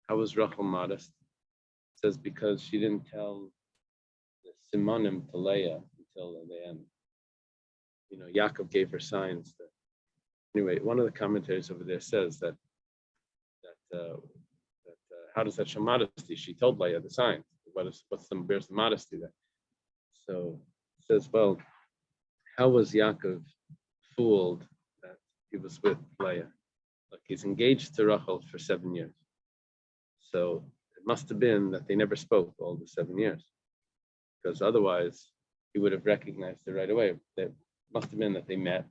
Speaker 2: How was Rachel modest? It says because she didn't tell the Simonim to Leah until the end. Yaakov gave her signs. Anyway, one of the commentators over there says that how does that show modesty? She told Leah the signs. Where's the modesty there? So it says, well, how was Yaakov fooled that he was with Leah? Look, he's engaged to Rachel for 7 years. So it must have been that they never spoke all the 7 years, because otherwise he would have recognized it right away. It must have been that they met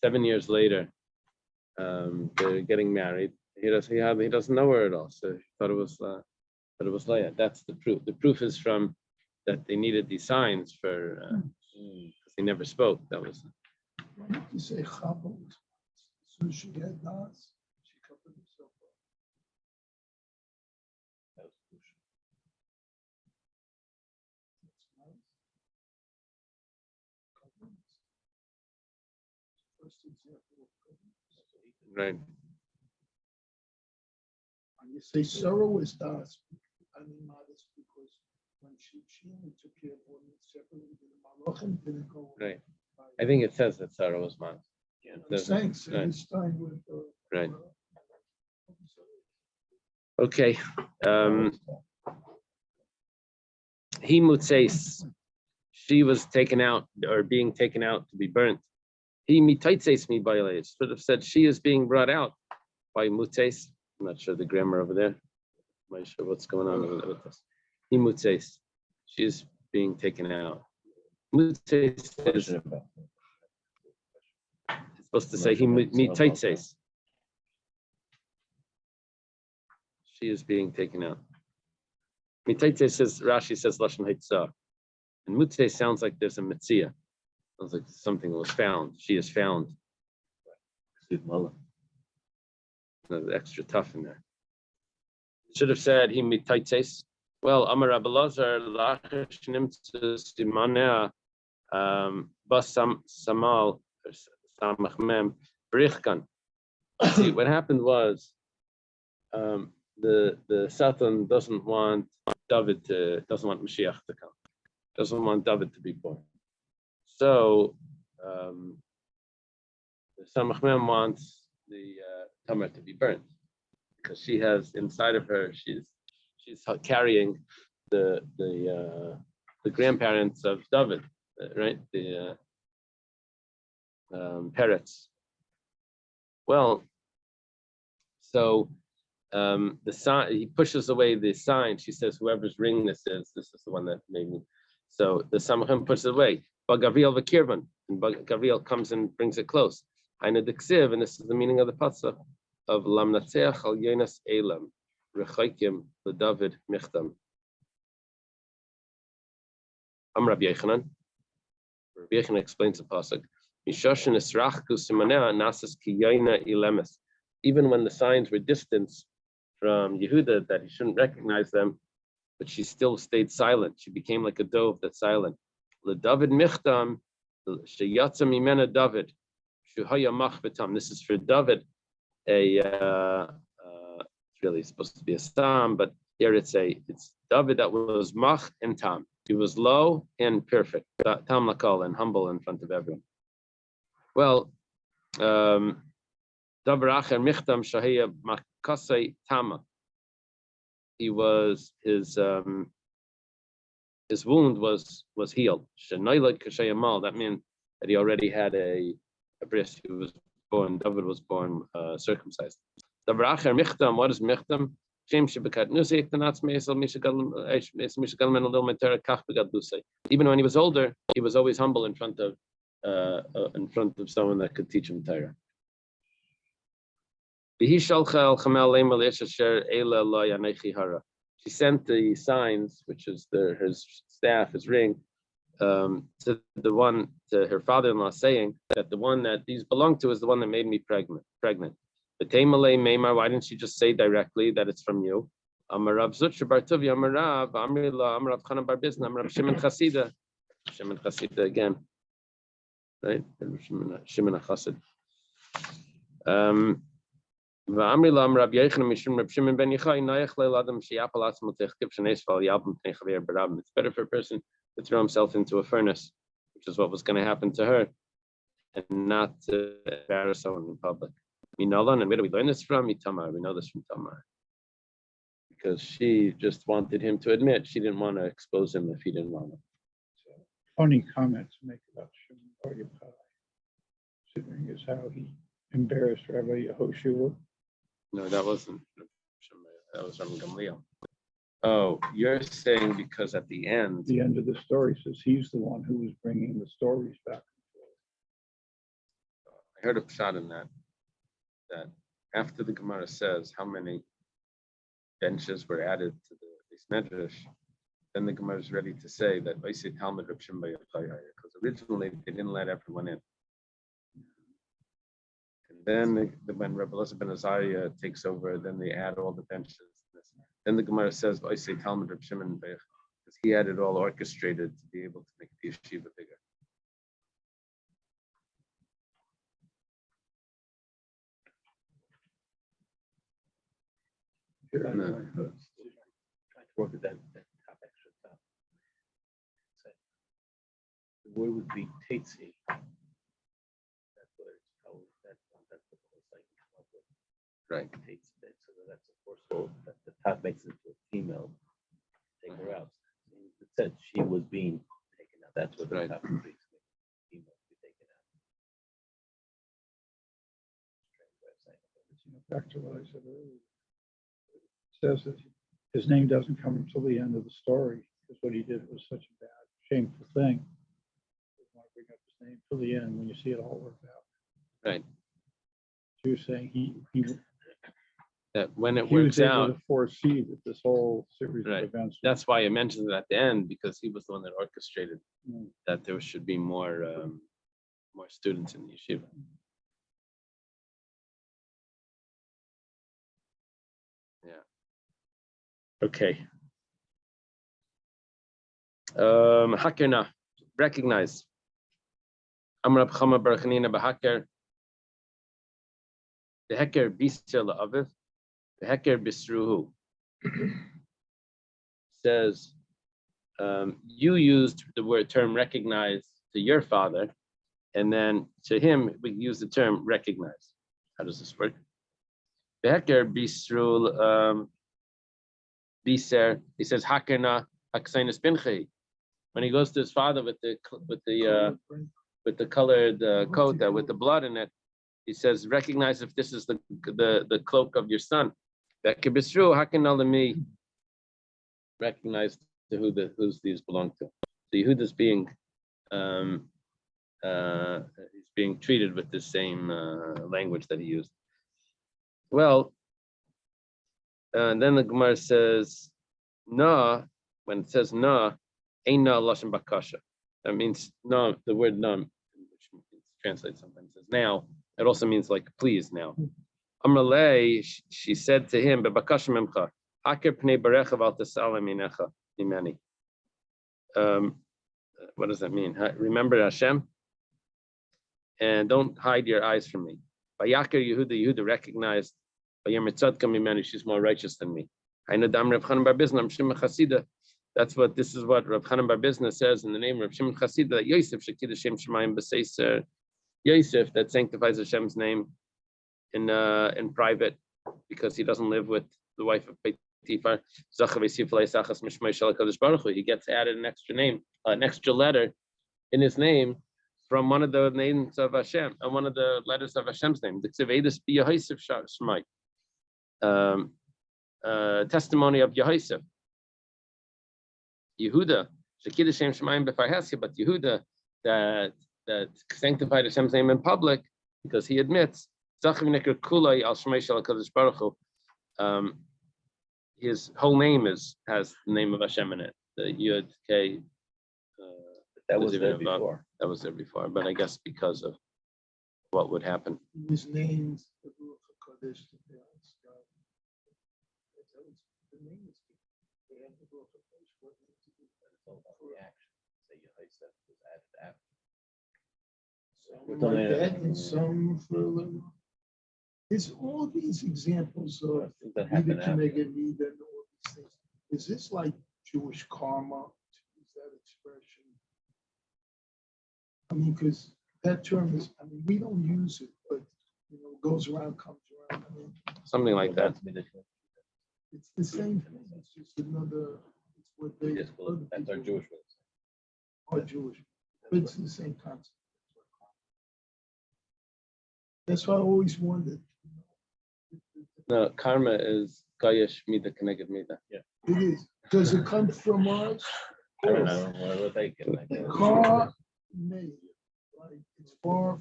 Speaker 2: 7 years later. They're getting married. He doesn't know her at all, so he thought it was Leah. That's the proof. The proof is from that they needed these signs for because they never spoke. That was.
Speaker 6: Why did you say Chava was as soon as she had Das, she covered herself up?
Speaker 5: That was crucial.
Speaker 6: That's nice. Coverings. First example of coverings.
Speaker 2: Right.
Speaker 6: When you say sorrow is Das, I mean modest, because when she only took care of women separately, the Malachim didn't go.
Speaker 2: Right. I think it says that Sarah was modest.
Speaker 5: Yeah.
Speaker 6: I'm saying,
Speaker 2: Right.
Speaker 6: Stein with.
Speaker 2: Right. Okay. He mutzeis. She was taken out or being taken out to be burnt. He mitaitzes mi bailes. Should have said she is being brought out by mutzeis. I'm not sure the grammar over there. I'm not sure what's going on with this. He mutzeis. She is being taken out. Mutzeis is supposed to say he mitaitzes. She is being taken out. Mitaitzes says, Rashi says lashon haitzah. And mutzeh sounds like there's a mitzia. Sounds like something was found. She is found. Extra tough in there. Should have said he mitaitzes. Well, Amar Rabbi Lazar lachesh nimtzes simanea basam samal samach mem brichkan. See, what happened was the Satan doesn't want Mashiach to come. Doesn't want David to be born. So the Samach Mem wants the Tamar to be burnt because she has inside of her, she's carrying the grandparents of David, right? The parrots. Well, so the sign, he pushes away the sign. She says, whoever's ring this is the one that made me. So the Samachim pushes it away. But Gavriel v'kirvan, and Gavriel comes and brings it close. Aina d'ksiv, and this is the meaning of the pasuk of Lam Natseach al Yonas Elam Rechaikim LeDavid Michtam. Rabbi Yechanan. Rabbi Yechanan explains the pasuk. Mishoshin esrachku simanea nasas ki yoina ilemes. Even when the signs were distant from Yehuda that he shouldn't recognize them, but she still stayed silent. She became like a dove that's silent. LeDavid Michtam sheyatza mimena David shuhaya machbetam. This is for David. It's really supposed to be a psalm, but here it's David that was mach and tam. He was low and perfect, tam lakal, and humble in front of everyone. Well, Davar acher michtam shahaya makasei tama. He was his his wound was healed. That meant that he already had a bris. He was born. David was born circumcised. What is michtam? Even when he was older, he was always humble in front of someone that could teach him Torah. She sent the signs, which is his staff, his ring, to her father-in-law, saying that the one that these belong to is the one that made me pregnant. Why didn't she just say directly that it's from you? Amarav Zutra Bartuvi, Amarav, Amrila, Amarav Chanan Bar Bizna, Amarav Shimon Chasida again, right? Shimon Chassid. V'Amrila, Amarav Yechon Mishum Reb Shimon Ben Yochai, Nayach Leil Adam Sheyapal Atzmo Techtiv Shnei Sval Yalbum Tnei Chaver Barabim. It's better for a person to throw himself into a furnace, which is what was going to happen to her, and not to embarrass someone in public. And where do we learn this from? Tamar. We know this from Tamar. Because she just wanted him to admit she didn't want to expose him if he didn't want to.
Speaker 3: Funny comments make about Shimon Bar Yochai, considering is how he embarrassed Rabbi Yehoshua.
Speaker 2: No, that wasn't. That was from Gamliel. Oh, you're saying because at the end
Speaker 3: of the story says he's the one who was bringing the stories back and forth.
Speaker 2: I heard a pshat in that after the Gemara says how many benches were added to the Medrash, then the Gemara is ready to say that Vaisei Talmud Reb Shimon Bar Yochai, because originally they didn't let everyone in. And then when Rebbe Elazar ben Azariah takes over, then they add all the benches. Then the Gemara says Vaisei Talmud Reb Shimon Bar Yochai, because he had it all orchestrated to be able to make the yeshiva bigger.
Speaker 5: Trying to work with that top extra top. So the word would be Tetzi. That's what it's called. That's what the whole site come up with.
Speaker 2: Right.
Speaker 5: Tetzi. So that's a forceful. That the top makes it into a female. Take her out. It said she was being taken out. That's what the
Speaker 2: Right.
Speaker 5: top makes it. Female to be taken out.
Speaker 3: Back to what I said earlier. Says that his name doesn't come until the end of the story because what he did was such a bad, shameful thing. You want to bring up his name till the end when you see it all worked out.
Speaker 2: Right.
Speaker 3: So you're saying he
Speaker 2: That when it
Speaker 3: was
Speaker 2: works
Speaker 3: able
Speaker 2: out,
Speaker 3: to foresee that this whole series
Speaker 2: Right.
Speaker 3: of events.
Speaker 2: that's why I mentioned it at the end, because he was the one that orchestrated
Speaker 3: Mm.
Speaker 2: that there should be more students in the yeshiva. Yeah. Okay. Hakirna, recognize. Amrab Chama Barachanina Bahaker. The Heker Bisir La'aviv. The Heker Bisruhu. Says, you used the term recognize to your father, and then to him we use the term recognize. How does this work? The Heker Bisrul Biser, he says Hakirna Haksainis Binchi. When he goes to his father with the colored coat with the blood in it, he says, recognize if this is the cloak of your son. That could be true. Hakinalami recognize to who's these belong to. So Yehuda's being he's being treated with the same language that he used. Well, and then the Gemara says, "Na." When it says "na," ain't na lashon bakasha. That means no. The word "na," which translates sometimes as now. It also means like please now. Amralei, she said to him, "Bebakasha memcha, hakir pnei barecha v'al tesala minecha imeni." What does that mean? Remember Hashem, and don't hide your eyes from me. Vayakir Yehuda recognized. She's more righteous than me. That's what this is what Rav Chanan Bar Bizna says in the name of Rav Shimon Chasida, that Yosef Shekid Shem Shemayim B'Seiser, Yosef that sanctifies Hashem's name in private, because he doesn't live with the wife of Tifar, Zachav Yisiflei Sachas Mishmei Shel HaKadosh Baruch Hu. He gets added an extra name, an extra letter in his name from one of the names of Hashem, and one of the letters of Hashem's name. The Ksivedus B'Yehosef Shmai. Testimony of Yehosef. Yehuda, Shekid Hashem Shemayim B'Farhesya, but Yehuda that sanctified Hashem's name in public because he admits Zachav Nikr Kulai Al Shmei Shel HaKadosh Baruch Hu. His whole name has the name of Hashem in it. The Yud K.
Speaker 5: That was there before.
Speaker 2: That was there before, but I guess because of what would happen.
Speaker 6: He was named the Ruach HaKodesh to the honest God. The name is, they have the Ruach HaKodesh, what they have to do.
Speaker 5: It's all about the action. Say Yehosef was added after.
Speaker 6: Some like that, and some for a little. It's all these examples of
Speaker 5: That
Speaker 6: neither
Speaker 5: happened
Speaker 6: can
Speaker 5: after.
Speaker 6: make it neither, and all these things. Is this like Jewish karma, to use that expression? I mean, because that term is, I mean, we don't use it, but, you know, it goes around, comes around. I mean,
Speaker 2: Something like that.
Speaker 6: it's the same thing, it's just another, it's what they.
Speaker 5: We just call it, that's our Jewish words.
Speaker 6: Are Jewish, but it's the same concept. That's why I always wondered.
Speaker 2: No, karma is Gayesh Mida Keneged Mida.
Speaker 6: It is, does it come from us?
Speaker 5: I don't know what they can.
Speaker 6: Car made, like, it's far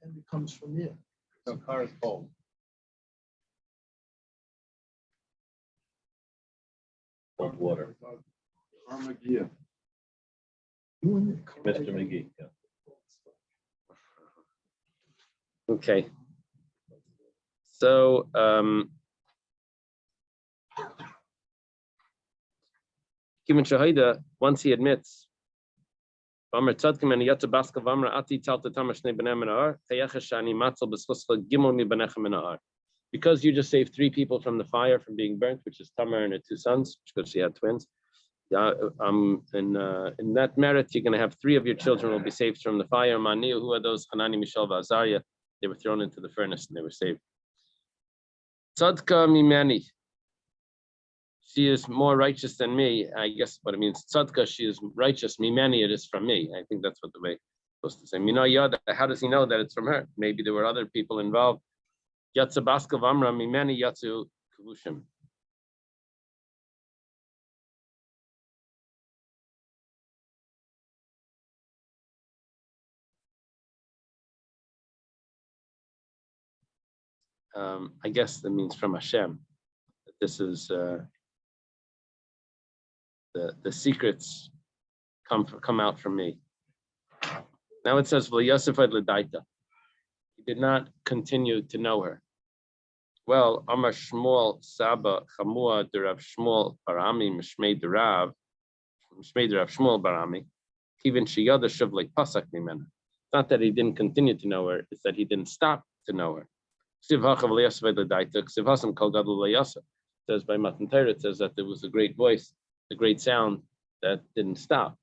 Speaker 6: and it comes from here.
Speaker 1: So car is cold.
Speaker 5: Cold water.
Speaker 6: Doing it.
Speaker 5: Mr. McGee. Yeah.
Speaker 2: Okay. So Kivan Shahida, once he admits, because you just saved 3 people from the fire from being burnt, which is Tamar and her 2 sons, because she had twins. In that merit, you're going to have 3 of your children will be saved from the fire. Maniu, who are those? Hanani, Mishael, Azariah. They were thrown into the furnace and they were saved. Tzadka mimeni. She is more righteous than me. I guess what it means. Tzadka, she is righteous. Mimeni, it is from me. I think that's what the way it's supposed to say. Mina yada. How does he know that it's from her? Maybe there were other people involved. Yatsa baskav amra mimeni yatsu kavushim. I guess that means from Hashem. This is the secrets come out from me. Now it says V'Yosefad L'Daita. He did not continue to know her. Well, Amar Shmuel Saba Chamua Derav Shmuel Barami Mishmei Derav Shmuel Barami. Even Shiyada Shavlik Pasak Mimena. It's not that he didn't continue to know her; it's that he didn't stop to know her. Says by Matan Torah, it says that there was a great voice, a great sound that didn't stop.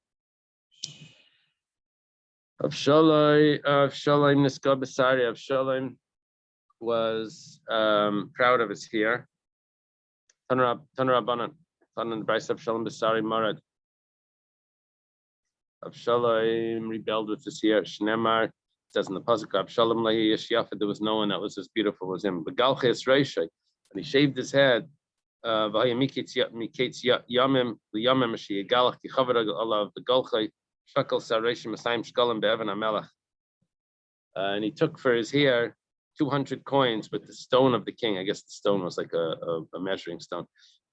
Speaker 2: Avshalom Niska Besari. Avshalom was proud of his hair. Tanra Banan, Tanan Bryce Avshalom Besari Marad. Avshalom rebelled with his hair. Shnemar says in the pasuk, Avshalom lahi yeshyafa. There was no one that was as beautiful as him. But Galches Reishay, and he shaved his head. Miketz Yamim Liyamim Mashiach Ki Chavara Allah the Galchay Shakal Sareshim Masayim Shkalim Be'evan Hamelach. And he took for his hair 200 coins with the stone of the king. I guess the stone was like a measuring stone.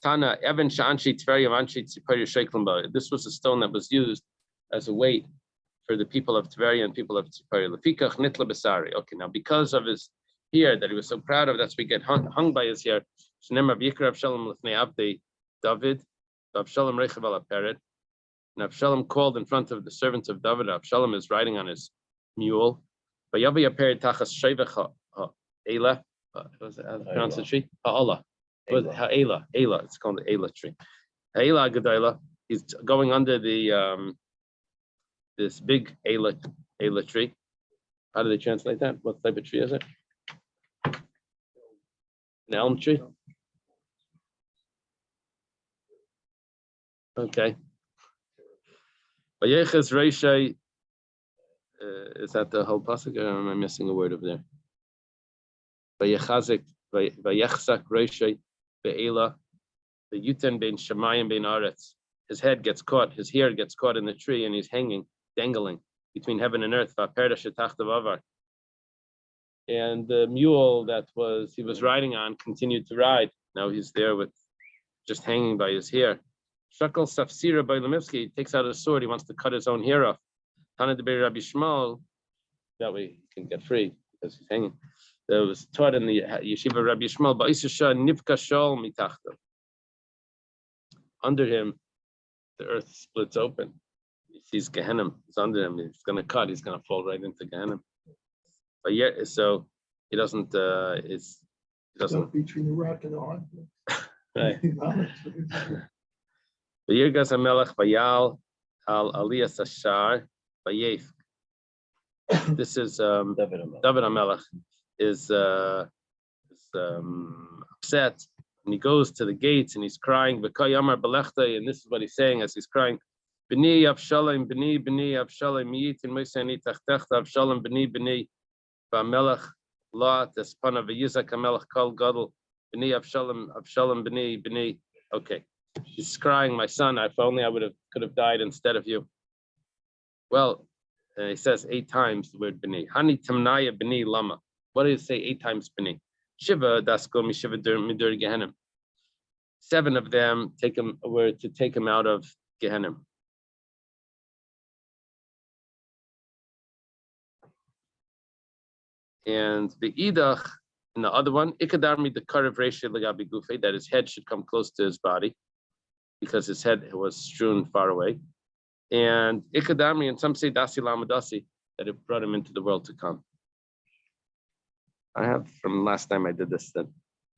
Speaker 2: Tana Evan Shanshi Tveri Avanshi Tzipari Sheiklimba. This was a stone that was used as a weight for the people of Tveria and people of Tzipari. Lefikach Nitla Besari. Okay, now because of his hair that he was so proud of, that's we get hung by his hair. Shnemar V'Yikra Avshalom L'fnei Abdei David, Avshalom Rechav Al Peret. And Avshalom called in front of the servants of David. Avshalom is riding on his mule. Vayavi Aperet Tachas Shevach Ha'ela. What's it? How to pronounce the tree? Ha'ala. Ha'ela. Ela. It's called the Ela tree. Ha'ela Gedaila. He's going under the this big Ela tree. How do they translate that? What type of tree is it? An elm tree. Okay. Vayeches Reishai, is that the whole pasuk, or am I missing a word over there? Vayechazek, Vayechzak Reishai, Ve'ela, the Yuten bein Shemayim bein Aretz. His head gets caught, his hair gets caught in the tree, and he's hanging, dangling between heaven and earth. Va'perda shetachtav avar. And the mule that he was riding on continued to ride. Now he's there with just hanging by his hair. Shakal Safsira by Lemivsky, he takes out a sword, he wants to cut his own hair off. Tana de Rabbi Shmuel, that way he can get free because he's hanging. That was taught in the yeshiva Rabbi Shmuel, Ba'isha Nivka Shol Mitachta. Under him, the earth splits open. He sees Gehenna. It's under him. He's going to cut. He's going to fall right into Gehenna. But yet, so he doesn't. He doesn't.
Speaker 6: Between the rock and the hard.
Speaker 2: Right. V'yirgas hamelech vayal al aliyas ashar vayef. This is David HaMelech is upset, and he goes to the gates and he's crying. V'kayamar belechta, and this is what he's saying as he's crying. B'ni Avshalom, b'ni Avshalom, miyitin moisani tachtech Avshalom, b'ni v'amelech lot espana v'yizak hamelech kol gadol. B'ni Avshalom, b'ni. Okay, he's crying, my son. If only I could have died instead of you. Well, he says 8 times the word b'ni. Hani tamnaya b'ni lama. What does it say 8 times b'ni? Shiva dasko mi shiva midur Gehenim. 7 of them were to take him out of Gehenim. And the idach, and the other one, ikadarmi the karav reisha legabi gufe, that his head should come close to his body because his head was strewn far away. And ikadarmi, and some say dasi lamadasi, that it brought him into the world to come. I have from last time I did this, that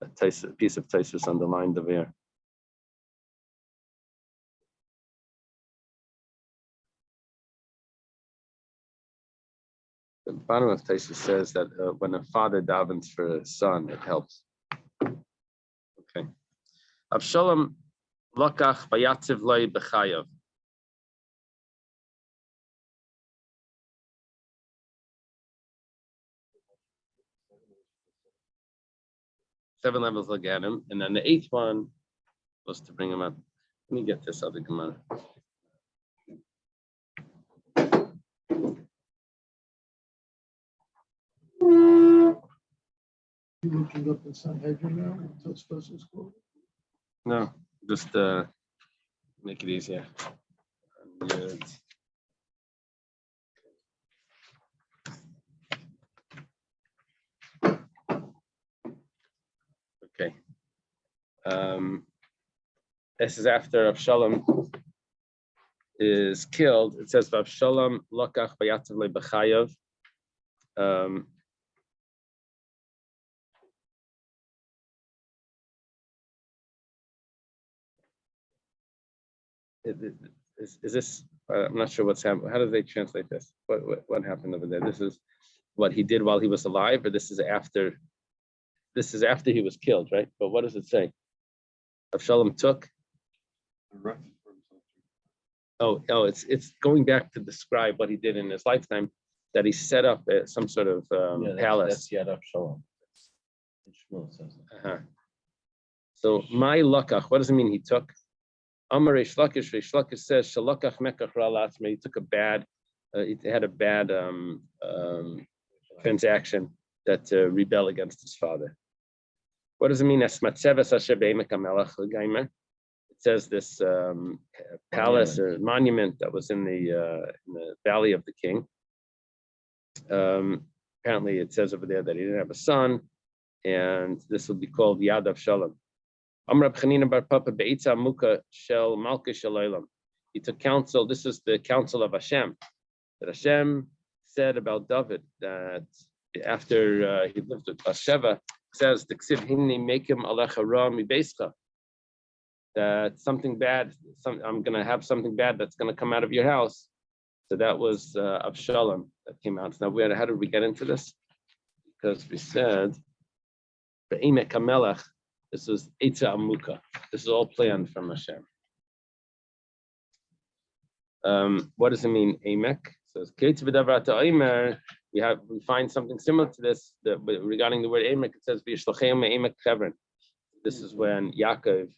Speaker 2: a piece of Taisus underlined over here. The bottom of Taisus says that when a father davens for a son, it helps. Okay. Avshalom lokach vayatziv loi b'chayav. Seven levels look at him, and then the 8th one was to bring him up. Let me get this other Gemara.
Speaker 6: You looking up in Sanhedrin now? Until special school.
Speaker 2: No, just make it easier. Okay. This is after Avshalom is killed. It says Avshalom lokach vayatziv le b'chayav. Is this? I'm not sure what's happening. How do they translate this? What happened over there? This is what he did while he was alive, or this is after? This is after he was killed, right? But what does it say? Avshalom took. Oh, it's going back to describe what he did in his lifetime. That he set up some sort of palace.
Speaker 5: That's Yad Avshalom. Shmuel says that.
Speaker 2: So my lakach, what does it mean he took? Amar Reish Lakish says shalakach mekach ra'alatzmei. He took a bad, he had a bad transaction that rebel against his father. What does it mean? It says this palace or monument that was in the valley of the king. Apparently, it says over there that he didn't have a son, and this will be called Yad Avshalom. He took counsel. This is the counsel of Hashem. That Hashem said about David that after he lived with Bathsheba, says that something bad. I'm going to have something bad that's going to come out of your house. So that was Avshalom that came out. Now, how did we get into this? Because we said the Emek HaMelech. This was Eitza Amuka. This is all planned from Hashem. What does it mean, Amek? So we find something similar to this regarding the word Amek. It says Amek Chevron. This is when Yaakov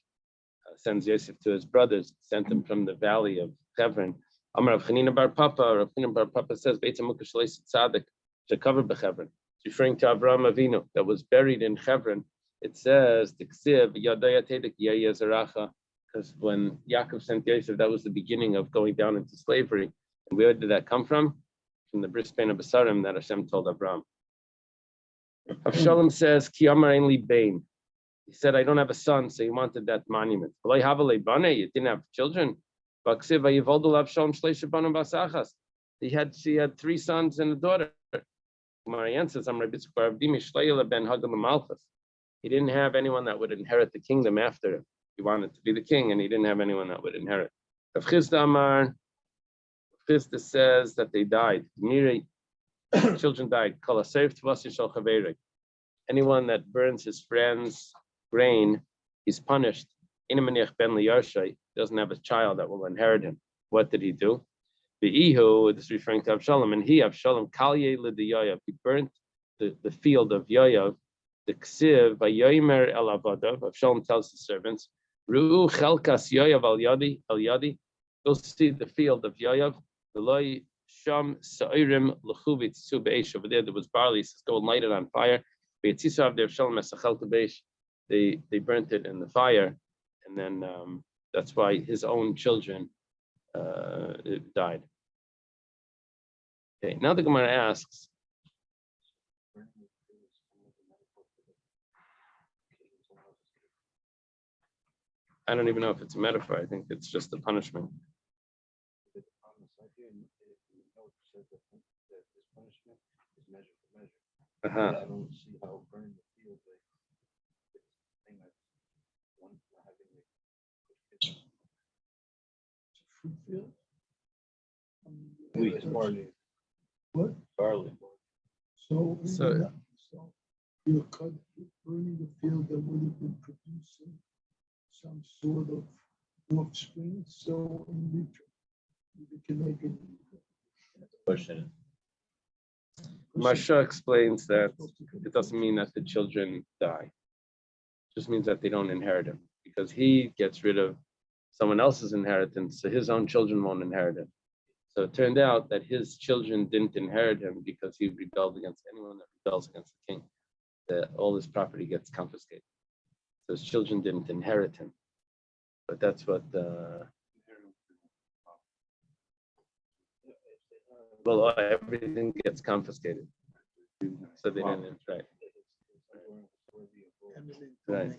Speaker 2: sends Yosef to his brothers, sent him from the valley of Chevron. Amar Rav Chanina bar Papa. Rav Chanina bar Papa says Beit Hamikdash Shleis Tzadik Shekaver b'Chevron. It's referring to Avraham Avinu that was buried in Chevron. It says the Ksiv Yadaya Tedek Yaya Zeracha, because when Yaakov sent Yosef, that was the beginning of going down into slavery. And where did that come from? From the brisbane of Basarim that Hashem told Abraham. Avshalom says Ki Amar Ein Li Bein. He said, I don't have a son, so he wanted that monument. You didn't have children. She had 3 sons and a daughter. He didn't have anyone that would inherit the kingdom after him. He wanted to be the king, and he didn't have anyone that would inherit. Rav Chisda Amar, Chisda says that they died. Children died. Anyone that burns his friend's grain, he's punished. Doesn't have a child that will inherit him. What did he do? This is referring to Avshalom, and Avshalom Kalye L'Yoyav. He burnt the field of Yoyav. The Ksiv by Yoimer El Avadav. Avshalom tells the servants, Ru'u Chelkas Yoyav Al Yadi. Go see the field of Yoyav. Veloy Sham Sa'irim L'Chuvitz Su Be'esh. Over there was barley. He says, go and light it on fire. They burnt it in the fire, and then that's why his own children died. Okay, now the Gemara asks, I don't even know if it's a metaphor. I think it's just a punishment. I
Speaker 5: don't see how burning the field thing that's one having
Speaker 6: Fruit field?
Speaker 5: wheat, barley.
Speaker 6: What?
Speaker 5: Barley.
Speaker 6: So
Speaker 2: So-
Speaker 6: you're burning the field that would have been producing some sort of offspring, so in vitro. You can make it.
Speaker 5: Question.
Speaker 2: Marsha explains that it doesn't mean that the children die. It just means that they don't inherit him, because he gets rid of someone else's inheritance, so his own children won't inherit him. So it turned out that his children didn't inherit him because he rebelled against anyone that rebels against the king. That all his property gets confiscated. So his children didn't inherit him. But that's what well, everything gets confiscated. So they didn't, right. Right.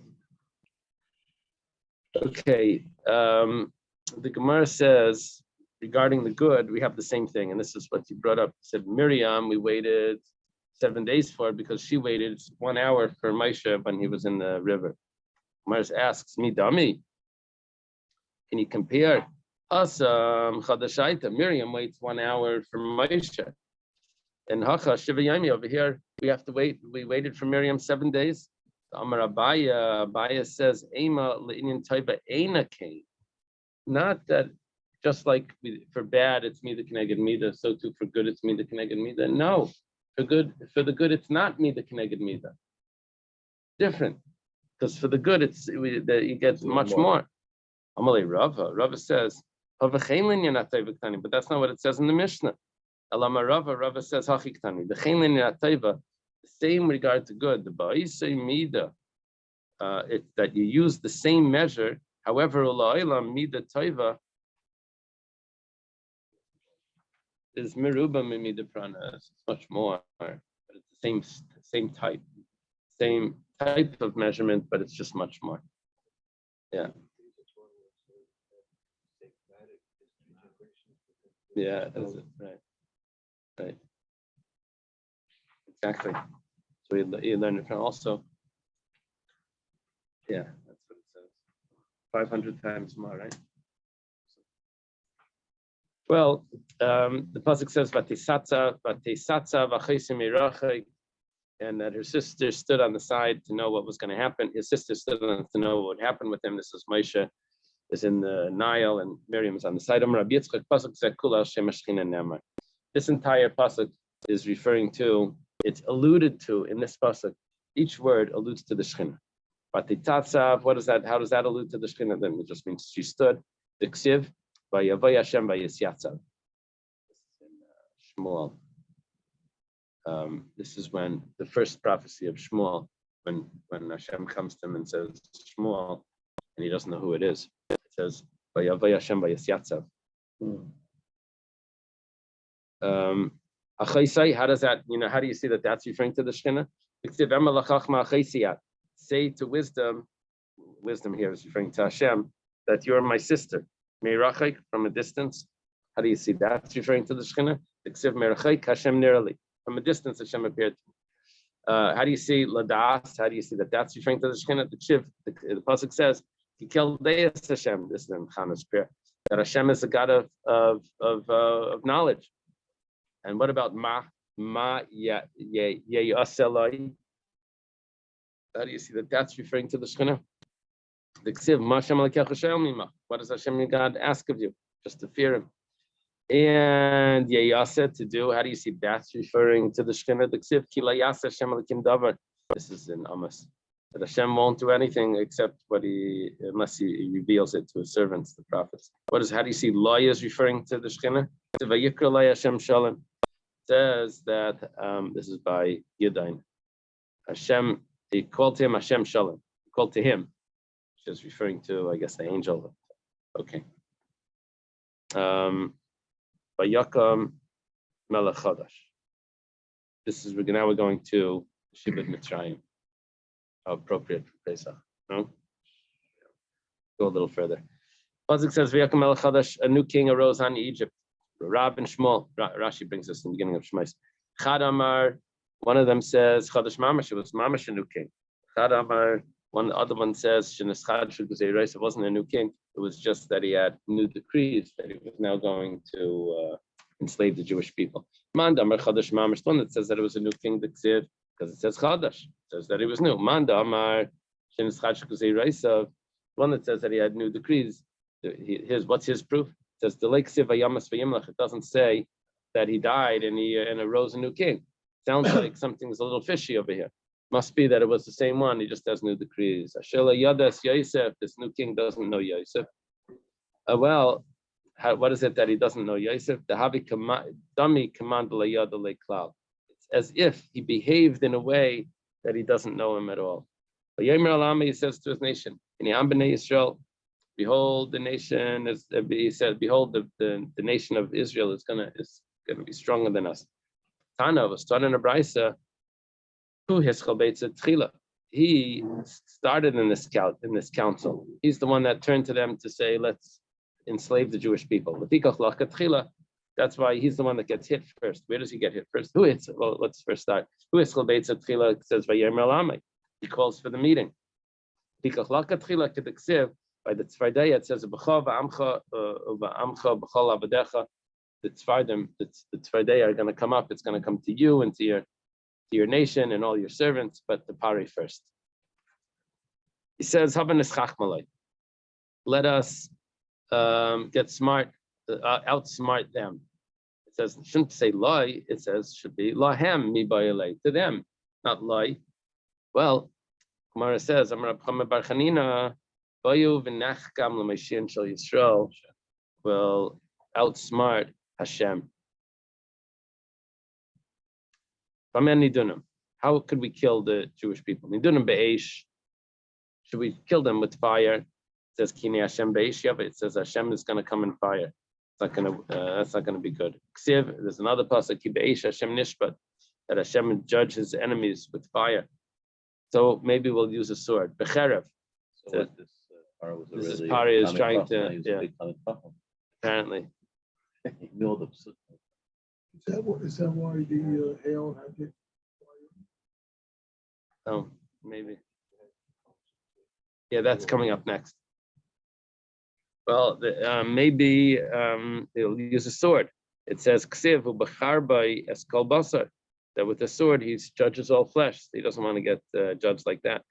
Speaker 2: Okay. The Gemara says regarding the good, we have the same thing, and this is what you brought up. It said Miriam, we waited 7 days for it because she waited 1 hour for Moshe when he was in the river. Gemara asks me, dummy, can you compare? Chadashaita, Miriam waits 1 hour for Moshe. And Hacha Shiva Yami over here, we have to wait. We waited for Miriam 7 days. Amar Abaya says, Ema le'inyan taiva eina came. Not that just like for bad, it's me the Keneged Mida, so too for good, it's me the Keneged Mida. No, for the good, it's not me the Keneged Mida. Different. Because for the good, you get much more. Amalei Rava says, but that's not what it says in the Mishnah. Alama Rava says Hachiktani. The same regard to good. The Ba'isei Mida, it's that you use the same measure. However, Ula'ila Mida Taiva is Miruba Mimida Prana. It's much more, but it's the same type of measurement, but it's just much more. Yeah. Yeah, that's it. Right. Exactly. So you learn it from also. Yeah, that's what it says. 500 times more, right? Well, the pasuk says Vatisatza v'chesim irachai, and that her sister stood on the side to know what was going to happen. His sister stood on to know what would happen with him. This is Moshe. is in the Nile and Miriam is on the side. This entire pasuk is referring to, it's alluded to in this pasuk. Each word alludes to the Shekhinah. Vatitatzav, what is that? How does that allude to the Shekhinah? Then it just means she stood. The Ksiv, Vayavay Hashem Vayisyatzav. Shmuel. This is when the first prophecy of Shmuel, when Hashem comes to him and says Shmuel, and he doesn't know who it is. It says Vayavay Hashem Vayisyatzav. How does that? How do you see that? That's referring to the Shekhinah. Say to wisdom. Wisdom here is referring to Hashem, that you're my sister. Meirachik, from a distance. How do you see that? It's referring to the Shekhinah. Hashem nearly. From a distance, Hashem appeared. How do you see Ladas? How do you see that? That's referring to the Shekhinah. The pasuk says, Hashem. This is in Chana's prayer. That Hashem is a God of knowledge. And what about Yaselai? How do you see that? That's referring to the Shekhinah. The Ksiv, what does Hashem God ask of you? Just to fear him. And Yayasa, to do. How do you see that's referring to the Shekhinah? The Ksiv, Kilayasa Hashem Alakim Davar. This is in Amos. That Hashem won't do anything except unless he reveals it to his servants, the prophets. How do you see Laya is referring to the Shekhinah? Vayikra Laya Hashem Shalom. Says that this is by Yudin. Hashem, he called to him Hashem Shalom. He called to him, which is referring to, I guess, the angel. Okay. Vayakam Melech Chadash. Now we're going to Shivat Mitzrayim. How appropriate for Pesach, no? Go a little further. Pasuk says, Vayakam Melech Chadash, a new king arose on Egypt. Rab and Shmuel. Rashi brings this in the beginning of Shemais. Chad Amar, one of them says, Chadash Mamash, it was Mamash a new king. Chad Amar, the other one says, it wasn't a new king, it was just that he had new decrees that he was now going to enslave the Jewish people. Manda Amar Chadash Mamash, the one that says that it was a new king, because it says Chadash, it says that he was new. Manda Amar, the one that says that he had new decrees, what's his proof? It says the lake Siva Yamas Vayimlach. It doesn't say that he died and he arose a new king. Sounds like something's a little fishy over here. Must be that it was the same one. He just has new decrees. Ashela Yadas Yosef. This new king doesn't know Yosef. What is it that he doesn't know Yosef? The Havi Dami Command Yada Cloud. It's as if he behaved in a way that he doesn't know him at all. But Yemer Alama, he says to his nation, in Bnei Yisrael, behold, the nation is. He said, behold, the nation of Israel is gonna be stronger than us. Tana was taught in a brisa. He started in this council. He's the one that turned to them to say, let's enslave the Jewish people. That's why he's the one that gets hit first. Where does he get hit first? Who hits? Well, let's first start. It says he calls for the meeting. By the Tzvardei, it says, the Tzvardei are going to come up. It's going to come to you and to your nation and all your servants, but the Pari first. He says, let us get smart, outsmart them. It says, it shouldn't say lie, it says, should be lahem mi ba'ilei, to them, not lie. Well, Gemara says, Amar Abchama Bar Chanina, Bayu v'nachkam l'mashiach shel Yisrael, will outsmart Hashem. How could we kill the Jewish people? Nidunim be'esh. Should we kill them with fire? It says Kini Hashem be'esh. Yeah, but it says Hashem is going to come in fire. That's not going to be good. Ksiv, there's another pasuk, Ki be'esh Hashem nishpat, that Hashem would judge his enemies with fire. So maybe we'll use a sword. Becherev.
Speaker 5: So what this
Speaker 2: Pari is trying to, apparently.
Speaker 6: Is that why the hail had hit?
Speaker 2: Oh, maybe. Yeah, that's coming up next. Well, maybe they'll use a sword. It says Ksiv u'bacharbai es kol basar, that with the sword he judges all flesh. He doesn't want to get judged like that.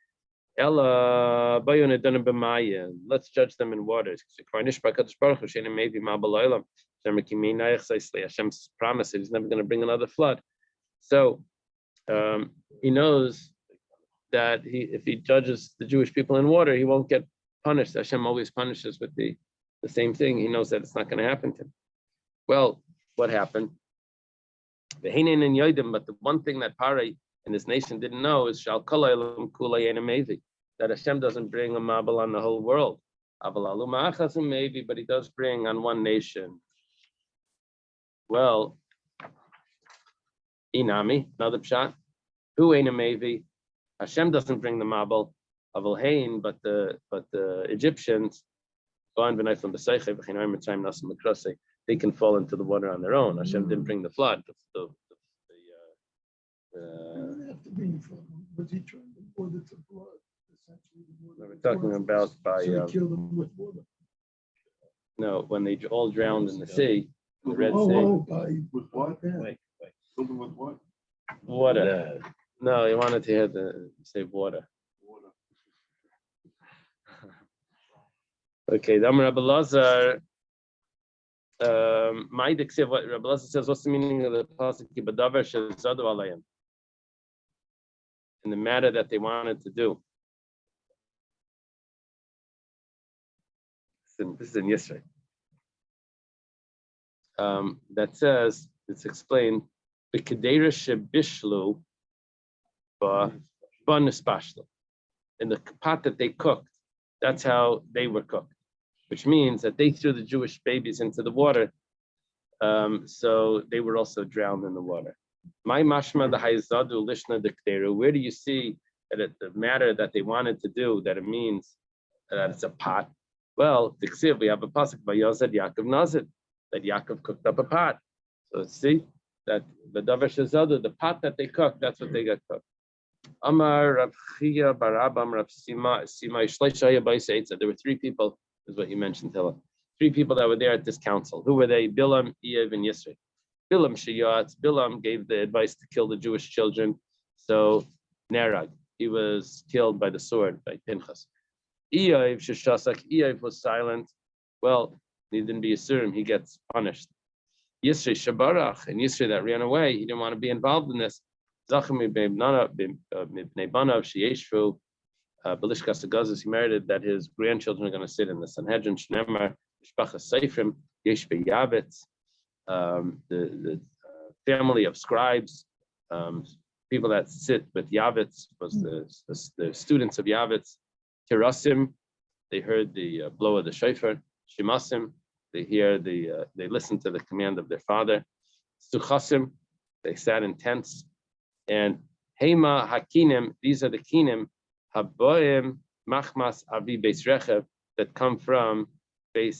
Speaker 2: Ella bayun edanim b'maya. Let's judge them in waters. Hashem's promise that he's never going to bring another flood. So he knows that if he judges the Jewish people in water, he won't get punished. Hashem always punishes with the same thing. He knows that it's not going to happen to him. Well, what happened? But the one thing that Parai and his nation didn't know is that Hashem doesn't bring a mabel on the whole world. Maybe, but he does bring on one nation. Well, Inami, another pshat. Who ain't a Mavi? Hashem doesn't bring the mabel of Hain, but the Egyptians, they can fall into the water on their own. Hashem didn't bring the flood.
Speaker 6: He didn't have to bring flood. Was he trying to water to blood? Essentially, the water
Speaker 2: we're talking about by
Speaker 6: so he killed them with water.
Speaker 2: no, when they all drowned in the sea, the Red Sea.
Speaker 1: With what?
Speaker 6: Yeah.
Speaker 5: Wait.
Speaker 1: Something with what?
Speaker 2: Water. No, he wanted to hear say water.
Speaker 1: Water.
Speaker 2: Okay, Dam Rabbi Lazar. What Rabbi Lazar says, what's the meaning of the pasuk? In the matter that they wanted to do. This is in Yisrael. That says, it's explained, in the pot that they cooked, that's how they were cooked, which means that they threw the Jewish babies into the water, so they were also drowned in the water. My mashma the hayzadu lishna dikteru. Where do you see that the matter that they wanted to do, that it means that it's a pot? Well, we have a pasuk by Yosef Yaakov Nazir, that Yaakov cooked up a pot. So see that the davar shezadu, the pot that they cooked, that's what they got cooked. Amar Rav Chia Barabam Rav Sima Shleishaya Baisaitza. There were three people, is what you mentioned, Tilla. Three people that were there at this council. Who were they? Bilam, Eiv, and Yisri. Bilam Shiyatz. Bilam gave the advice to kill the Jewish children. So Nerag, he was killed by the sword by Pinchas. Eiv Sheshasak. Eiv was silent. Well, he didn't be Yisurim. He gets punished. Yisri Shabarach, and Yisri that ran away. He didn't want to be involved in this. Zachami Bnebanav Shieshfu Belishkas Gazas, he merited that his grandchildren are going to sit in the Sanhedrin. Shnemar Mishpacha Seifrim Yesh Beyavitz, the family of scribes, people that sit with Yavitz was the students of Yavitz. Tirasim, they heard the blow of the shofar. Shimasim, they listen to the command of their father. Suchasim, they sat in tents. And Hema Hakinim, these are the Kinim, Haboim Machmas Avi Beis Rechev, that come from the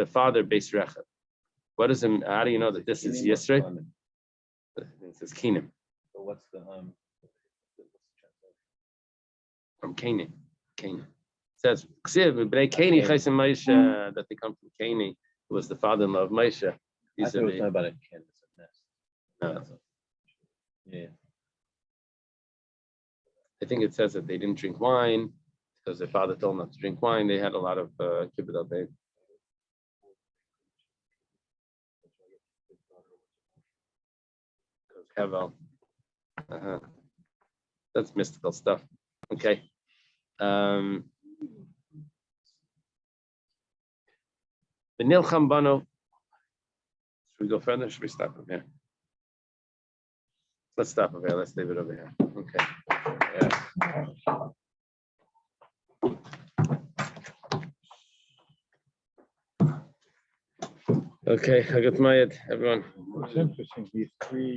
Speaker 2: father Beis Rechev. What is it? How do you know that this is Yisro? This is Kinim.
Speaker 5: So what's the
Speaker 2: From Canaan. Canaan. It says that they come from Canaan, who was the father-in-law of Moshe.
Speaker 5: I thought it was talking about a kin, it's a nest.
Speaker 2: No.
Speaker 5: Yeah.
Speaker 2: I think it says that they didn't drink wine because their father told them not to drink wine. They had a lot of kibbutz al-bain. Hevel. That's mystical stuff. Okay. The Nilcham Bano. Should we go further? Should we stop over here? Let's stop over here. Let's leave it over here. Okay. Yeah. Okay, I got my everyone.
Speaker 3: It's interesting, these three